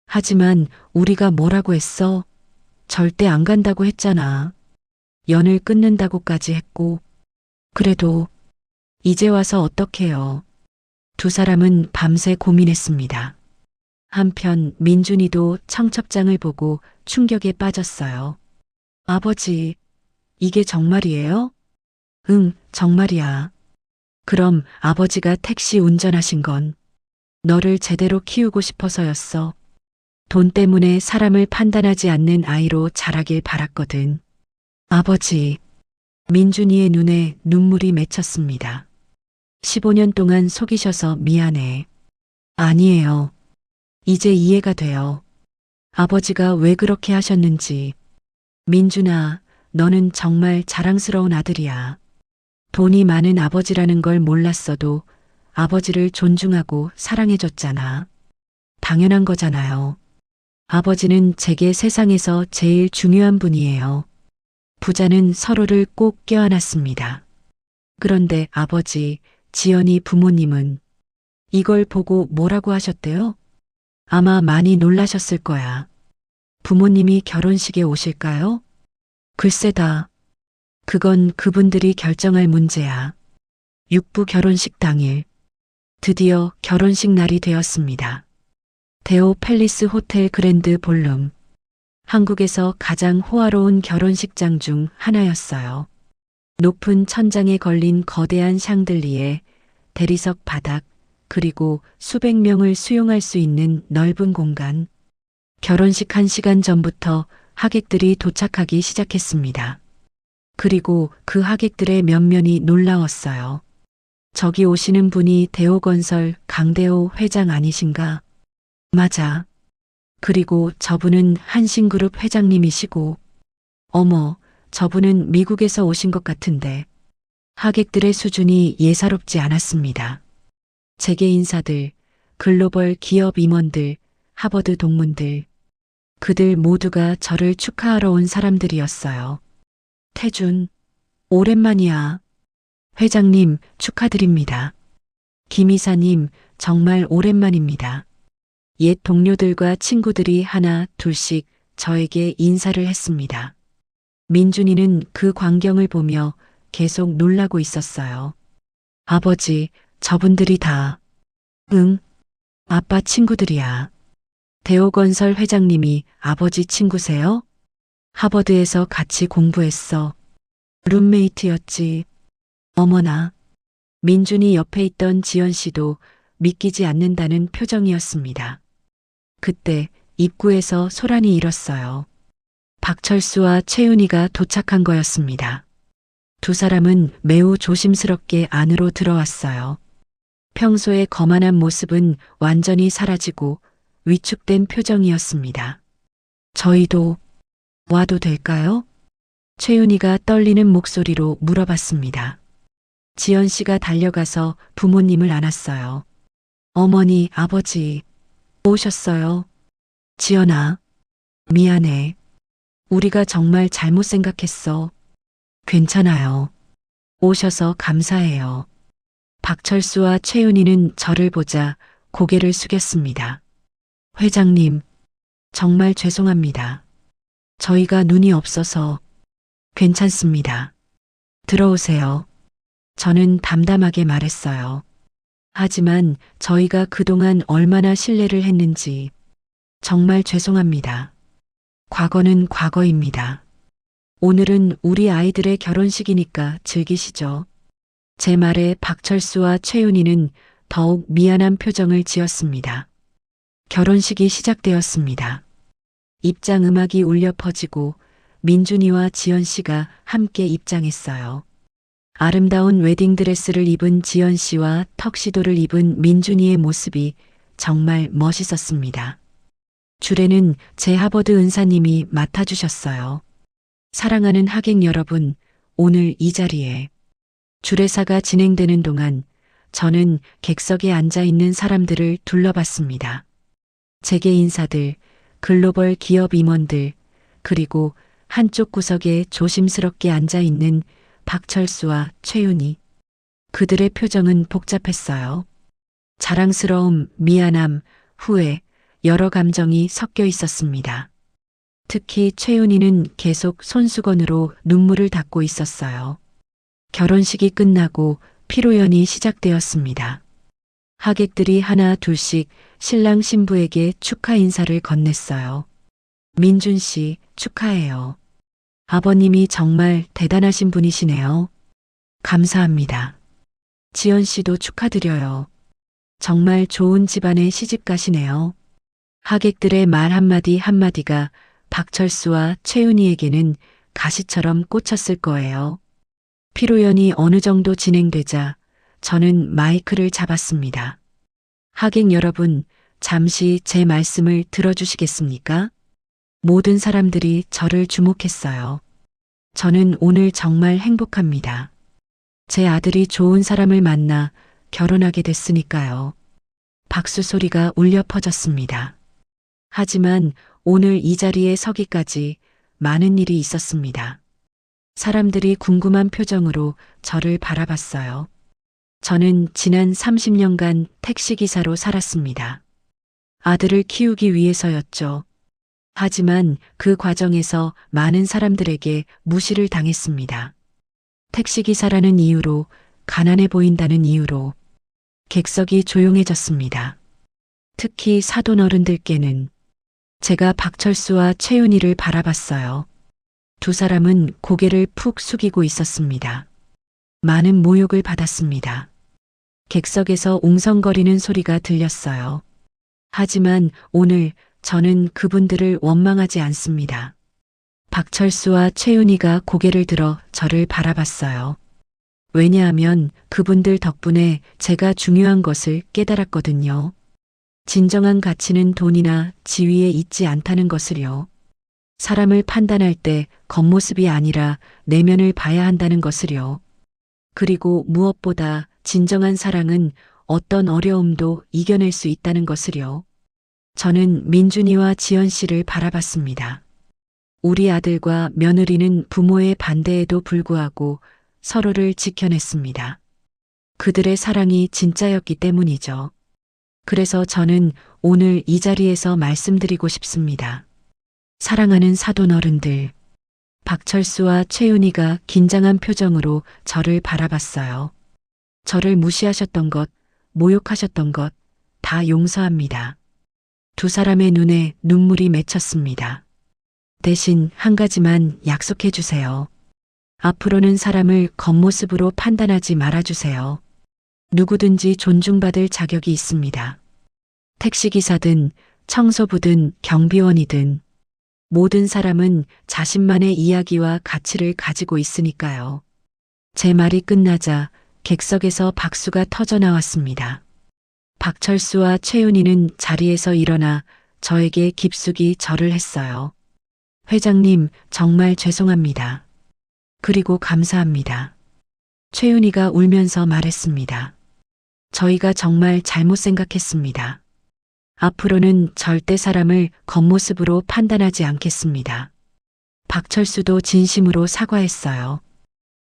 하지만 우리가 뭐라고 했어? 절대 안 간다고 했잖아. 연을 끊는다고까지 했고. 그래도 이제 와서 어떡해요. 두 사람은 밤새 고민했습니다. 한편 민준이도 청첩장을 보고 충격에 빠졌어요. 아버지, 이게 정말이에요? 응, 정말이야. 그럼 아버지가 택시 운전하신 건 너를 제대로 키우고 싶어서였어. 돈 때문에 사람을 판단하지 않는 아이로 자라길 바랐거든. 아버지, 민준이의 눈에 눈물이 맺혔습니다. 15년 동안 속이셔서 미안해. 아니에요. 이제 이해가 돼요. 아버지가 왜 그렇게 하셨는지. 민준아, 너는 정말 자랑스러운 아들이야. 돈이 많은 아버지라는 걸 몰랐어도 아버지를 존중하고 사랑해줬잖아. 당연한 거잖아요. 아버지는 제게 세상에서 제일 중요한 분이에요. 부자는 서로를 꼭 껴안았습니다. 그런데 아버지, 지연이 부모님은 이걸 보고 뭐라고 하셨대요? 아마 많이 놀라셨을 거야. 부모님이 결혼식에 오실까요? 글쎄다. 그건 그분들이 결정할 문제야. 육부 결혼식 당일. 드디어 결혼식 날이 되었습니다. 대호 팰리스 호텔 그랜드 볼룸. 한국에서 가장 호화로운 결혼식장 중 하나였어요. 높은 천장에 걸린 거대한 샹들리에, 대리석 바닥, 그리고 수백 명을 수용할 수 있는 넓은 공간. 결혼식 1시간 전부터 하객들이 도착하기 시작했습니다. 그리고 그 하객들의 면면이 놀라웠어요. 저기 오시는 분이 대호건설 강대호 회장 아니신가? 맞아. 그리고 저분은 한신그룹 회장님이시고, 어머, 저분은 미국에서 오신 것 같은데. 하객들의 수준이 예사롭지 않았습니다. 재계 인사들, 글로벌 기업 임원들, 하버드 동문들, 그들 모두가 저를 축하하러 온 사람들이었어요. 태준, 오랜만이야. 회장님, 축하드립니다. 김 이사님, 정말 오랜만입니다. 옛 동료들과 친구들이 하나, 둘씩 저에게 인사를 했습니다. 민준이는 그 광경을 보며 계속 놀라고 있었어요. 아버지, 저분들이 다. 응, 아빠 친구들이야. 대호건설 회장님이 아버지 친구세요? 하버드에서 같이 공부했어. 룸메이트였지. 어머나. 민준이 옆에 있던 지연 씨도 믿기지 않는다는 표정이었습니다. 그때 입구에서 소란이 일었어요. 박철수와 최윤희가 도착한 거였습니다. 두 사람은 매우 조심스럽게 안으로 들어왔어요. 평소의 거만한 모습은 완전히 사라지고 위축된 표정이었습니다. 저희도 와도 될까요? 최윤희가 떨리는 목소리로 물어봤습니다. 지연 씨가 달려가서 부모님을 안았어요. 어머니, 아버지, 오셨어요. 지연아, 미안해. 우리가 정말 잘못 생각했어. 괜찮아요. 오셔서 감사해요. 박철수와 최윤희는 저를 보자 고개를 숙였습니다. 회장님, 정말 죄송합니다. 저희가 눈이 없어서. 괜찮습니다. 들어오세요. 저는 담담하게 말했어요. 하지만 저희가 그동안 얼마나 신뢰를 했는지 정말 죄송합니다. 과거는 과거입니다. 오늘은 우리 아이들의 결혼식이니까 즐기시죠. 제 말에 박철수와 최윤희는 더욱 미안한 표정을 지었습니다. 결혼식이 시작되었습니다. 입장 음악이 울려 퍼지고 민준이와 지연 씨가 함께 입장했어요. 아름다운 웨딩드레스를 입은 지연 씨와 턱시도를 입은 민준이의 모습이 정말 멋있었습니다. 주례는 제 하버드 은사님이 맡아주셨어요. 사랑하는 하객 여러분, 오늘 이 자리에 주례사가 진행되는 동안 저는 객석에 앉아 있는 사람들을 둘러봤습니다. 재계 인사들, 글로벌 기업 임원들, 그리고 한쪽 구석에 조심스럽게 앉아 있는 박철수와 최윤희. 그들의 표정은 복잡했어요. 자랑스러움, 미안함, 후회, 여러 감정이 섞여 있었습니다. 특히 최윤희는 계속 손수건으로 눈물을 닦고 있었어요. 결혼식이 끝나고 피로연이 시작되었습니다. 하객들이 하나 둘씩 신랑 신부에게 축하 인사를 건넸어요. 민준 씨, 축하해요. 아버님이 정말 대단하신 분이시네요. 감사합니다. 지연 씨도 축하드려요. 정말 좋은 집안에 시집 가시네요. 하객들의 말 한마디 한마디가 박철수와 최윤희에게는 가시처럼 꽂혔을 거예요. 피로연이 어느 정도 진행되자 저는 마이크를 잡았습니다. 하객 여러분, 잠시 제 말씀을 들어주시겠습니까? 모든 사람들이 저를 주목했어요. 저는 오늘 정말 행복합니다. 제 아들이 좋은 사람을 만나 결혼하게 됐으니까요. 박수 소리가 울려 퍼졌습니다. 하지만 오늘 이 자리에 서기까지 많은 일이 있었습니다. 사람들이 궁금한 표정으로 저를 바라봤어요. 저는 지난 30년간 택시기사로 살았습니다. 아들을 키우기 위해서였죠. 하지만 그 과정에서 많은 사람들에게 무시를 당했습니다. 택시기사라는 이유로, 가난해 보인다는 이유로 객석이 조용해졌습니다. 특히 사돈 어른들께는. 제가 박철수와 최윤희를 바라봤어요. 두 사람은 고개를 푹 숙이고 있었습니다. 많은 모욕을 받았습니다. 객석에서 웅성거리는 소리가 들렸어요. 하지만 오늘 저는 그분들을 원망하지 않습니다. 박철수와 최윤희가 고개를 들어 저를 바라봤어요. 왜냐하면 그분들 덕분에 제가 중요한 것을 깨달았거든요. 진정한 가치는 돈이나 지위에 있지 않다는 것을요. 사람을 판단할 때 겉모습이 아니라 내면을 봐야 한다는 것을요. 그리고 무엇보다 진정한 사랑은 어떤 어려움도 이겨낼 수 있다는 것을요. 저는 민준이와 지연 씨를 바라봤습니다. 우리 아들과 며느리는 부모의 반대에도 불구하고 서로를 지켜냈습니다. 그들의 사랑이 진짜였기 때문이죠. 그래서 저는 오늘 이 자리에서 말씀드리고 싶습니다. 사랑하는 사돈 어른들, 박철수와 최윤희가 긴장한 표정으로 저를 바라봤어요. 저를 무시하셨던 것, 모욕하셨던 것, 다 용서합니다. 두 사람의 눈에 눈물이 맺혔습니다. 대신 한 가지만 약속해 주세요. 앞으로는 사람을 겉모습으로 판단하지 말아주세요. 누구든지 존중받을 자격이 있습니다. 택시기사든 청소부든 경비원이든 모든 사람은 자신만의 이야기와 가치를 가지고 있으니까요. 제 말이 끝나자 객석에서 박수가 터져 나왔습니다. 박철수와 최윤희는 자리에서 일어나 저에게 깊숙이 절을 했어요. 회장님, 정말 죄송합니다. 그리고 감사합니다. 최윤희가 울면서 말했습니다. 저희가 정말 잘못 생각했습니다. 앞으로는 절대 사람을 겉모습으로 판단하지 않겠습니다. 박철수도 진심으로 사과했어요.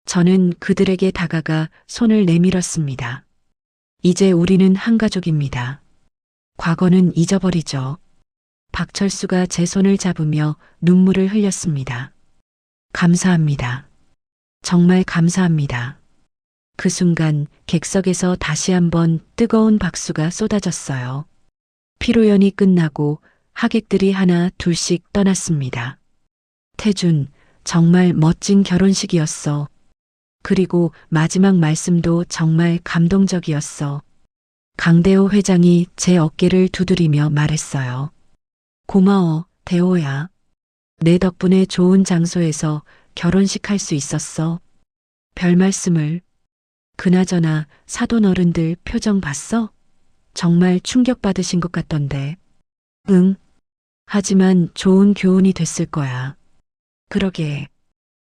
저는 그들에게 다가가 손을 내밀었습니다. 이제 우리는 한 가족입니다. 과거는 잊어버리죠. 박철수가 제 손을 잡으며 눈물을 흘렸습니다. 감사합니다. 정말 감사합니다. 그 순간 객석에서 다시 한번 뜨거운 박수가 쏟아졌어요. 피로연이 끝나고 하객들이 하나 둘씩 떠났습니다. 태준, 정말 멋진 결혼식이었어. 그리고 마지막 말씀도 정말 감동적이었어. 강대호 회장이 제 어깨를 두드리며 말했어요. 고마워, 대호야. 내 덕분에 좋은 장소에서 결혼식 할 수 있었어. 별 말씀을. 그나저나 사돈 어른들 표정 봤어? 정말 충격받으신 것 같던데. 응. 하지만 좋은 교훈이 됐을 거야. 그러게.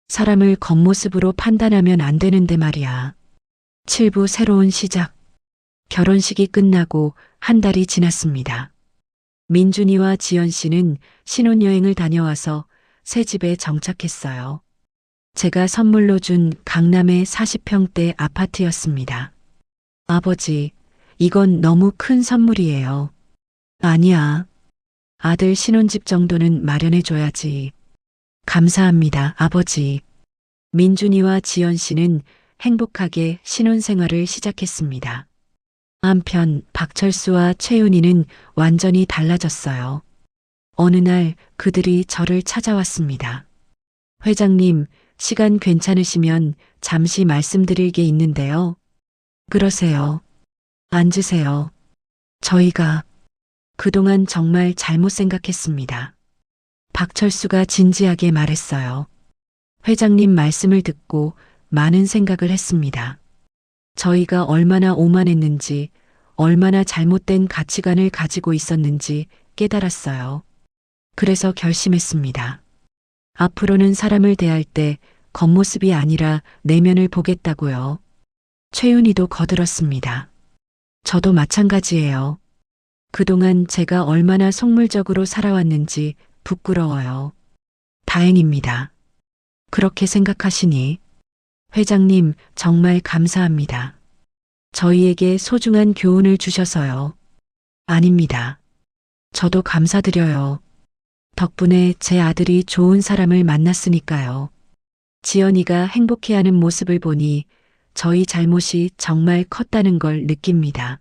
사람을 겉모습으로 판단하면 안 되는데 말이야. 7부 새로운 시작. 결혼식이 끝나고 한 달이 지났습니다. 민준이와 지연 씨는 신혼여행을 다녀와서 새 집에 정착했어요. 제가 선물로 준 강남의 40평대 아파트였습니다. 아버지, 이건 너무 큰 선물이에요. 아니야. 아들 신혼집 정도는 마련해줘야지. 감사합니다, 아버지. 민준이와 지연 씨는 행복하게 신혼생활을 시작했습니다. 한편 박철수와 최윤희는 완전히 달라졌어요. 어느 날 그들이 저를 찾아왔습니다. 회장님, 시간 괜찮으시면 잠시 말씀드릴 게 있는데요. 그러세요. 앉으세요. 저희가 그동안 정말 잘못 생각했습니다. 박철수가 진지하게 말했어요. 회장님 말씀을 듣고 많은 생각을 했습니다. 저희가 얼마나 오만했는지, 얼마나 잘못된 가치관을 가지고 있었는지 깨달았어요. 그래서 결심했습니다. 앞으로는 사람을 대할 때 겉모습이 아니라 내면을 보겠다고요. 최윤희도 거들었습니다. 저도 마찬가지예요. 그동안 제가 얼마나 속물적으로 살아왔는지 부끄러워요. 다행입니다. 그렇게 생각하시니 회장님 정말 감사합니다. 저희에게 소중한 교훈을 주셔서요. 아닙니다. 저도 감사드려요. 덕분에 제 아들이 좋은 사람을 만났으니까요. 지연이가 행복해하는 모습을 보니 저희 잘못이 정말 컸다는 걸 느낍니다.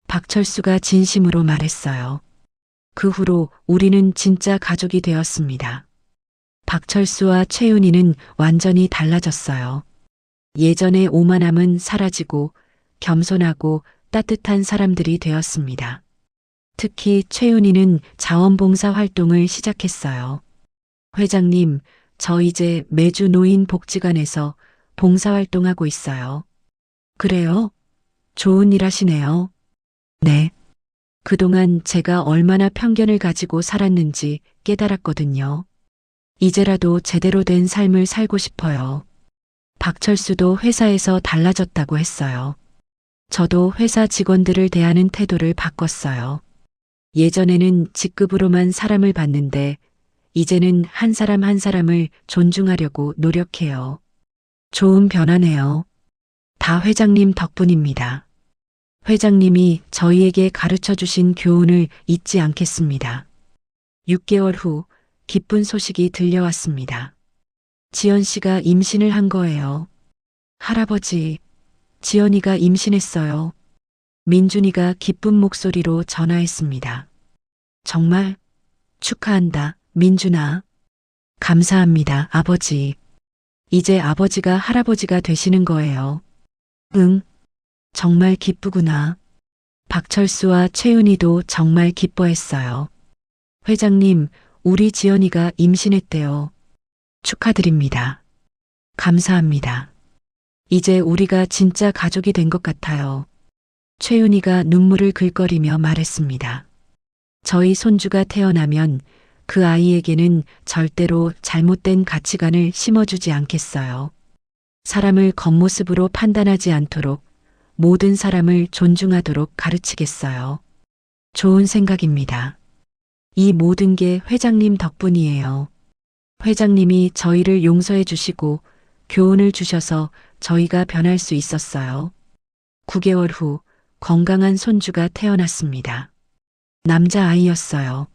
박철수가 진심으로 말했어요. 그 후로 우리는 진짜 가족이 되었습니다. 박철수와 최윤희는 완전히 달라졌어요. 예전의 오만함은 사라지고 겸손하고 따뜻한 사람들이 되었습니다. 특히 최윤희는 자원봉사 활동을 시작했어요. 회장님, 저 이제 매주 노인복지관에서 봉사활동하고 있어요. 그래요? 좋은 일 하시네요. 네. 그동안 제가 얼마나 편견을 가지고 살았는지 깨달았거든요. 이제라도 제대로 된 삶을 살고 싶어요. 박철수도 회사에서 달라졌다고 했어요. 저도 회사 직원들을 대하는 태도를 바꿨어요. 예전에는 직급으로만 사람을 봤는데 이제는 한 사람 한 사람을 존중하려고 노력해요. 좋은 변화네요. 다 회장님 덕분입니다. 회장님이 저희에게 가르쳐 주신 교훈을 잊지 않겠습니다. 6개월 후 기쁜 소식이 들려왔습니다. 지연 씨가 임신을 한 거예요. 할아버지, 지연이가 임신했어요. 민준이가 기쁜 목소리로 전화했습니다. 정말 축하한다, 민준아. 감사합니다, 아버지. 이제 아버지가 할아버지가 되시는 거예요. 응, 정말 기쁘구나. 박철수와 최윤희도 정말 기뻐했어요. 회장님, 우리 지연이가 임신했대요. 축하드립니다. 감사합니다. 이제 우리가 진짜 가족이 된 것 같아요. 최윤희가 눈물을 글거리며 말했습니다. 저희 손주가 태어나면 그 아이에게는 절대로 잘못된 가치관을 심어주지 않겠어요. 사람을 겉모습으로 판단하지 않도록 모든 사람을 존중하도록 가르치겠어요. 좋은 생각입니다. 이 모든 게 회장님 덕분이에요. 회장님이 저희를 용서해 주시고 교훈을 주셔서 저희가 변할 수 있었어요. 9개월 후 건강한 손주가 태어났습니다. 남자아이였어요.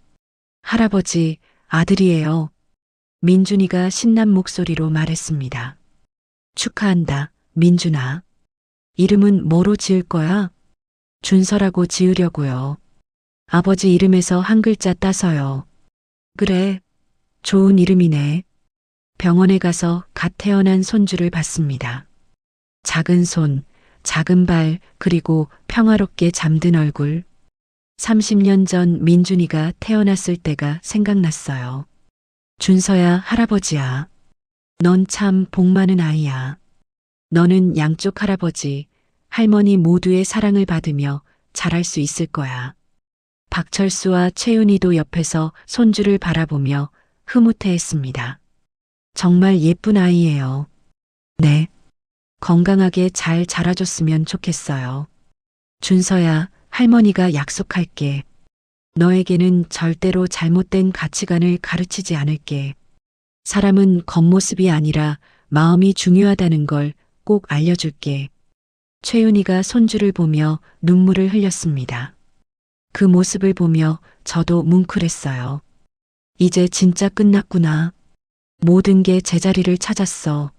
할아버지, 아들이에요. 민준이가 신난 목소리로 말했습니다. 축하한다, 민준아. 이름은 뭐로 지을 거야? 준서라고 지으려고요. 아버지 이름에서 한 글자 따서요. 그래, 좋은 이름이네. 병원에 가서 갓 태어난 손주를 봤습니다. 작은 손, 작은 발, 그리고 평화롭게 잠든 얼굴. 30년 전 민준이가 태어났을 때가 생각났어요. 준서야, 할아버지야. 넌 참 복 많은 아이야. 너는 양쪽 할아버지, 할머니 모두의 사랑을 받으며 자랄 수 있을 거야. 박철수와 최윤희도 옆에서 손주를 바라보며 흐뭇해했습니다. 정말 예쁜 아이예요. 네. 건강하게 잘 자라줬으면 좋겠어요. 준서야, 할머니가 약속할게. 너에게는 절대로 잘못된 가치관을 가르치지 않을게. 사람은 겉모습이 아니라 마음이 중요하다는 걸 꼭 알려줄게. 최윤희가 손주를 보며 눈물을 흘렸습니다. 그 모습을 보며 저도 뭉클했어요. 이제 진짜 끝났구나. 모든 게 제자리를 찾았어.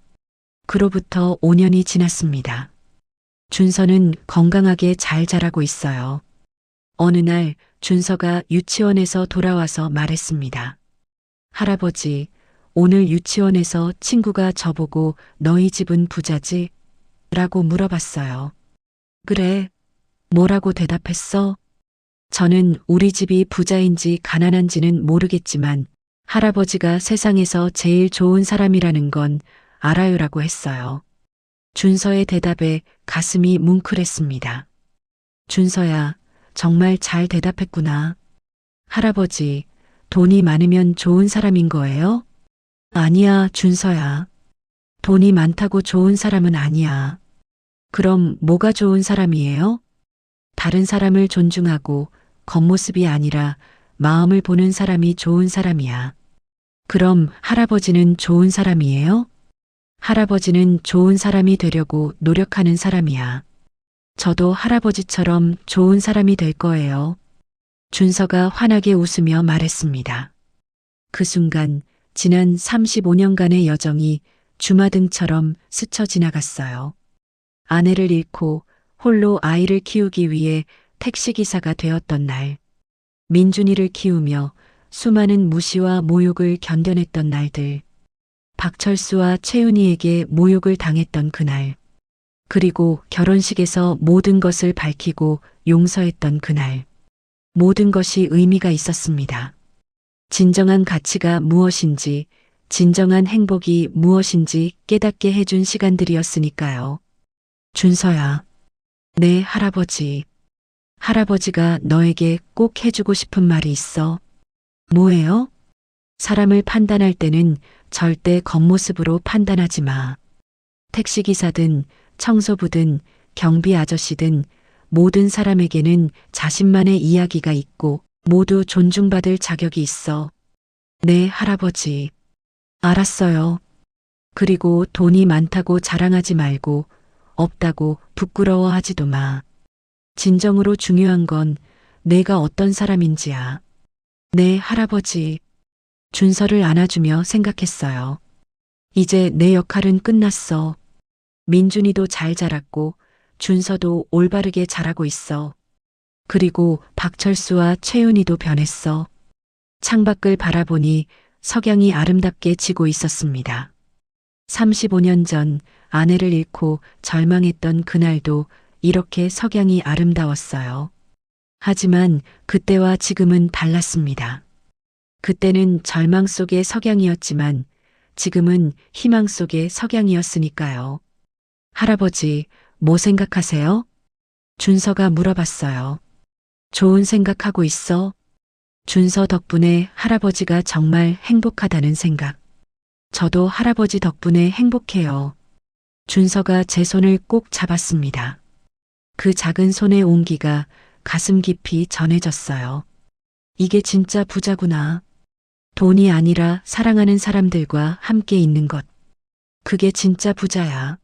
그로부터 5년이 지났습니다. 준서는 건강하게 잘 자라고 있어요. 어느 날 준서가 유치원에서 돌아와서 말했습니다. 할아버지, 오늘 유치원에서 친구가 저보고 너희 집은 부자지? 라고 물어봤어요. 그래. 뭐라고 대답했어? 저는 우리 집이 부자인지 가난한지는 모르겠지만 할아버지가 세상에서 제일 좋은 사람이라는 건 알아요라고 했어요. 준서의 대답에 가슴이 뭉클했습니다. 준서야, 정말 잘 대답했구나. 할아버지, 돈이 많으면 좋은 사람인 거예요? 아니야, 준서야. 돈이 많다고 좋은 사람은 아니야. 그럼 뭐가 좋은 사람이에요? 다른 사람을 존중하고 겉모습이 아니라 마음을 보는 사람이 좋은 사람이야. 그럼 할아버지는 좋은 사람이에요? 할아버지는 좋은 사람이 되려고 노력하는 사람이야. 저도 할아버지처럼 좋은 사람이 될 거예요. 준서가 환하게 웃으며 말했습니다. 그 순간 지난 35년간의 여정이 주마등처럼 스쳐 지나갔어요. 아내를 잃고 홀로 아이를 키우기 위해 택시기사가 되었던 날, 민준이를 키우며 수많은 무시와 모욕을 견뎌냈던 날들, 박철수와 최윤희에게 모욕을 당했던 그날, 그리고 결혼식에서 모든 것을 밝히고 용서했던 그날, 모든 것이 의미가 있었습니다. 진정한 가치가 무엇인지, 진정한 행복이 무엇인지 깨닫게 해준 시간들이었으니까요. 준서야. 네, 할아버지. 할아버지가 너에게 꼭 해주고 싶은 말이 있어. 뭐예요? 사람을 판단할 때는 절대 겉모습으로 판단하지 마. 택시기사든 청소부든 경비 아저씨든 모든 사람에게는 자신만의 이야기가 있고 모두 존중받을 자격이 있어. 네, 할아버지. 알았어요. 그리고 돈이 많다고 자랑하지 말고 없다고 부끄러워하지도 마. 진정으로 중요한 건 내가 어떤 사람인지야. 네, 할아버지. 준서를 안아주며 생각했어요. 이제 내 역할은 끝났어. 민준이도 잘 자랐고 준서도 올바르게 자라고 있어. 그리고 박철수와 최윤희도 변했어. 창밖을 바라보니 석양이 아름답게 지고 있었습니다. 35년 전 아내를 잃고 절망했던 그날도 이렇게 석양이 아름다웠어요. 하지만 그때와 지금은 달랐습니다. 그때는 절망 속의 석양이었지만 지금은 희망 속의 석양이었으니까요. 할아버지, 뭐 생각하세요? 준서가 물어봤어요. 좋은 생각하고 있어? 준서 덕분에 할아버지가 정말 행복하다는 생각. 저도 할아버지 덕분에 행복해요. 준서가 제 손을 꼭 잡았습니다. 그 작은 손의 온기가 가슴 깊이 전해졌어요. 이게 진짜 부자구나. 돈이 아니라 사랑하는 사람들과 함께 있는 것. 그게 진짜 부자야.